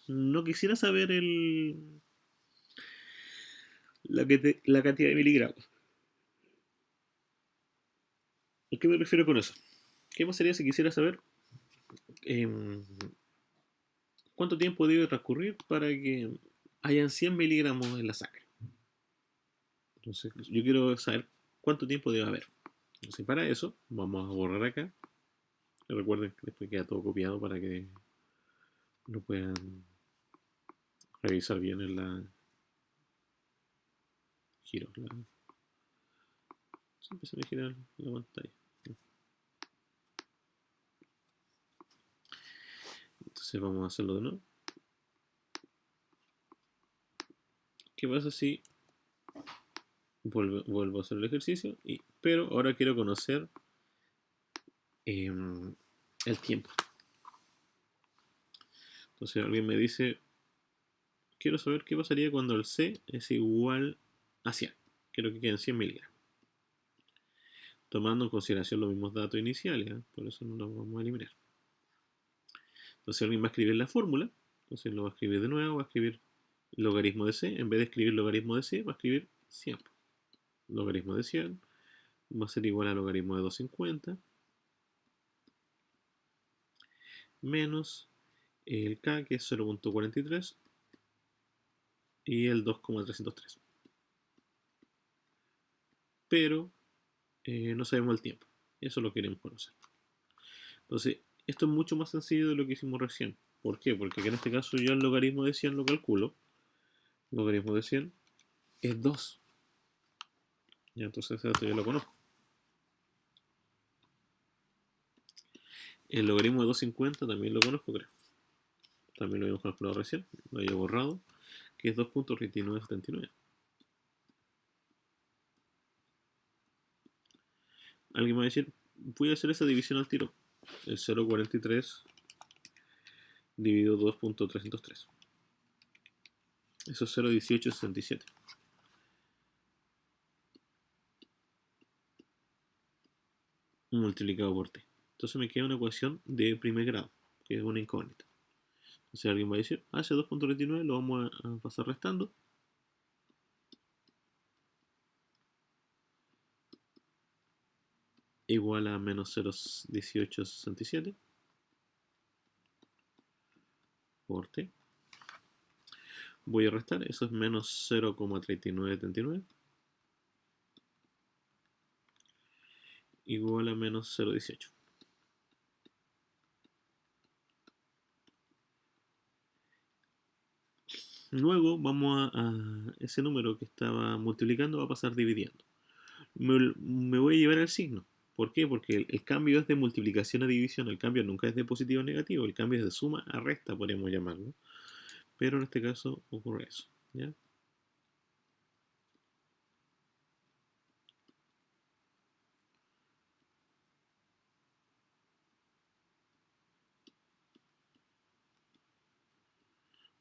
No quisiera saber la cantidad de miligramos. ¿A qué me refiero con eso? ¿Qué pasaría si quisiera saber em, cuánto tiempo debe transcurrir para que hayan 100 miligramos en la sangre? Entonces, yo quiero saber cuánto tiempo debe haber. Entonces, para eso, vamos a borrar acá. Recuerden que después queda todo copiado para que lo puedan revisar bien en la giro. Siempre se me gira la pantalla. Entonces vamos a hacerlo de nuevo. ¿Qué pasa si vuelvo a hacer el ejercicio? Pero ahora quiero conocer el tiempo. Entonces alguien me dice, quiero saber qué pasaría cuando el C es igual a 100. Quiero que queden 100 miligramos. Tomando en consideración los mismos datos iniciales, ¿eh? Por eso no los vamos a eliminar. Entonces alguien va a escribir la fórmula, entonces lo va a escribir de nuevo, va a escribir logaritmo de C, en vez de escribir logaritmo de C, va a escribir 100. Logaritmo de 100 va a ser igual a logaritmo de 250 menos el K, que es 0.43, y el 2,303. Pero no sabemos el tiempo. Eso lo queremos conocer. Entonces, esto es mucho más sencillo de lo que hicimos recién. ¿Por qué? Porque en este caso yo el logaritmo de 100 lo calculo. El logaritmo de 100 es 2. Ya, entonces ese dato yo lo conozco. El logaritmo de 250 también lo conozco, creo. También lo habíamos calculado recién. Lo había borrado. Que es 2.2979. Alguien me va a decir, voy a hacer esa división al tiro. El 0.43 dividido 2.303. Eso es 0.1867. Multiplicado por t. Entonces me queda una ecuación de primer grado, que es una incógnita. Entonces alguien va a decir, ese 2.39 lo vamos a pasar restando. Igual a menos 0.1867 por t. Voy a restar, eso es menos 0,3979 igual a menos 0,18. Luego vamos a ese número que estaba multiplicando va a pasar dividiendo. Me voy a llevar el signo. ¿Por qué? Porque el cambio es de multiplicación a división. El cambio nunca es de positivo a negativo. El cambio es de suma a resta, podríamos llamarlo. Pero en este caso ocurre eso. ¿Ya?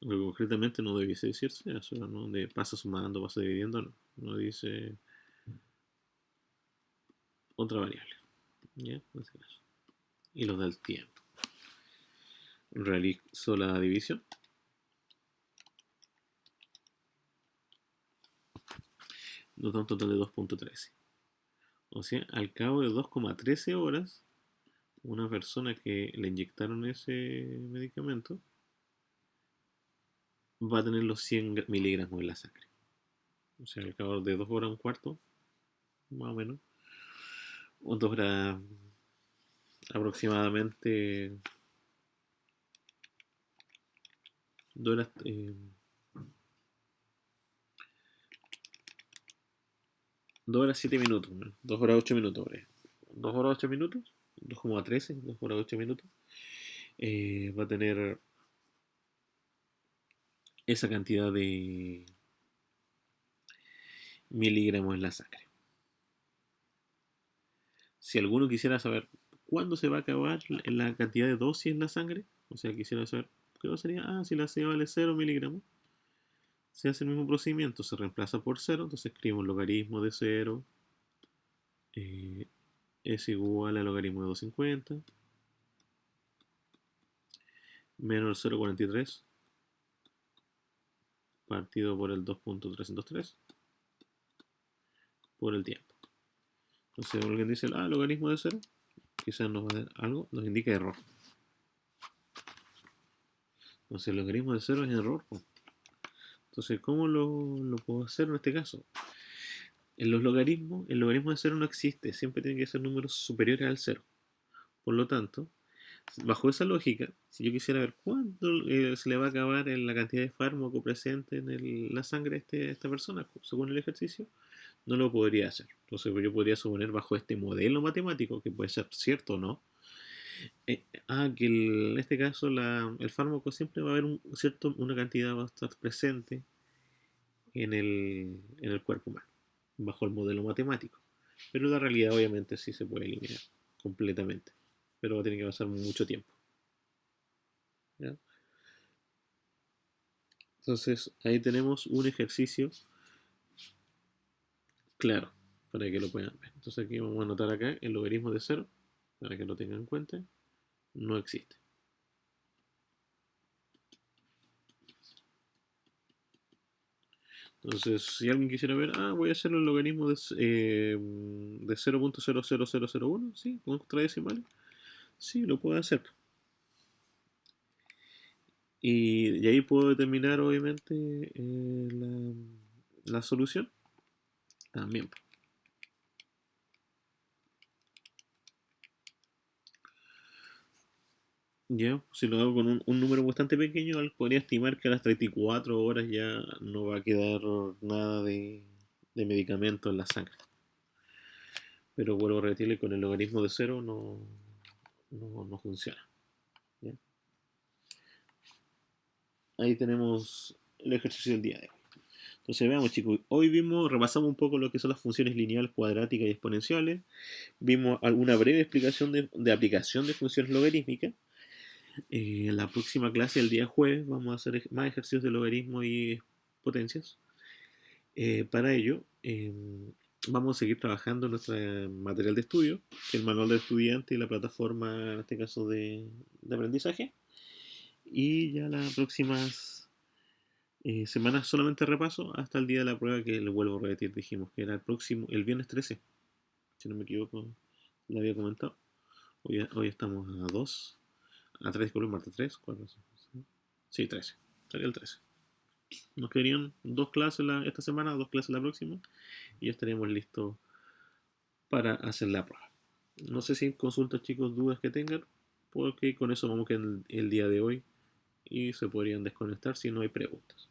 Porque concretamente no debiese decirse eso, ¿no? De pasa sumando, pasa dividiendo, no. No dice otra variable. ¿Ya? En este caso. Y nos da el tiempo. Realizo la división. Nos da un total de 2.13. O sea, al cabo de 2,13 horas, una persona que le inyectaron ese medicamento va a tener los 100 miligramos en la sangre. O sea, al cabo de 2 horas, un cuarto, más o menos, o 2 horas aproximadamente, 2 horas, 2 horas 7 minutos, ¿no? 2 horas 8 minutos, por ahí. 2 horas 8 minutos, 2,13, 2 horas 8 minutos, va a tener esa cantidad de miligramos en la sangre. Si alguno quisiera saber cuándo se va a acabar la cantidad de dosis en la sangre, o sea, quisiera saber qué sería, si la C vale 0 miligramos, se hace el mismo procedimiento, se reemplaza por 0, entonces escribimos logaritmo de 0 eh, es igual al logaritmo de 250 menos el 0,43 partido por el 2.303 por el tiempo. Entonces alguien dice, logaritmo de 0, quizás nos va a dar algo, nos indica error. Entonces el logaritmo de 0 es error. Entonces, ¿cómo lo puedo hacer en este caso? En los logaritmos, el logaritmo de 0 no existe, siempre tiene que ser números superiores al 0. Por lo tanto, bajo esa lógica, si yo quisiera ver cuándo se le va a acabar la cantidad de fármaco presente en la sangre de esta persona, según el ejercicio, no lo podría hacer. Entonces yo podría suponer bajo este modelo matemático, que puede ser cierto o no, que en este caso el fármaco siempre va a haber una cantidad va a estar presente en el cuerpo humano, bajo el modelo matemático. Pero la realidad obviamente sí se puede eliminar completamente, pero va a tener que pasar mucho tiempo. ¿Ya? Entonces ahí tenemos un ejercicio claro para que lo puedan ver. Entonces aquí vamos a anotar acá el logaritmo de 0 para que lo tengan en cuenta. No existe. Entonces, si alguien quisiera ver, voy a hacer el logaritmo de 0.00001, ¿sí? Con decimales. Sí, lo puedo hacer. Y ahí puedo determinar, obviamente, la solución también. Ya, si lo hago con un número bastante pequeño, podría estimar que a las 34 horas ya no va a quedar nada de medicamento en la sangre. Pero vuelvo a repetirle, con el logaritmo de 0 no funciona. ¿Ya? Ahí tenemos el ejercicio del día de hoy. Entonces veamos, chicos, hoy repasamos un poco lo que son las funciones lineales, cuadráticas y exponenciales. Vimos alguna breve explicación de aplicación de funciones logarítmicas. En la próxima clase, el día jueves, vamos a hacer más ejercicios de logaritmo y potencias. Para ello, vamos a seguir trabajando en nuestro material de estudio, el manual del estudiante y la plataforma, en este caso, de aprendizaje. Y ya las próximas semanas solamente repaso hasta el día de la prueba, que le vuelvo a repetir, dijimos que era el viernes 13, si no me equivoco, lo había comentado. Hoy estamos a 2, a 3, disculpen, martes 3, 4, 5, sí, 13, sería el 13. Nos quedarían 2 clases esta semana, 2 clases la próxima, y ya estaríamos listos para hacer la prueba. No sé si consultas, chicos, dudas que tengan, porque con eso vamos a quedar el día de hoy y se podrían desconectar si no hay preguntas.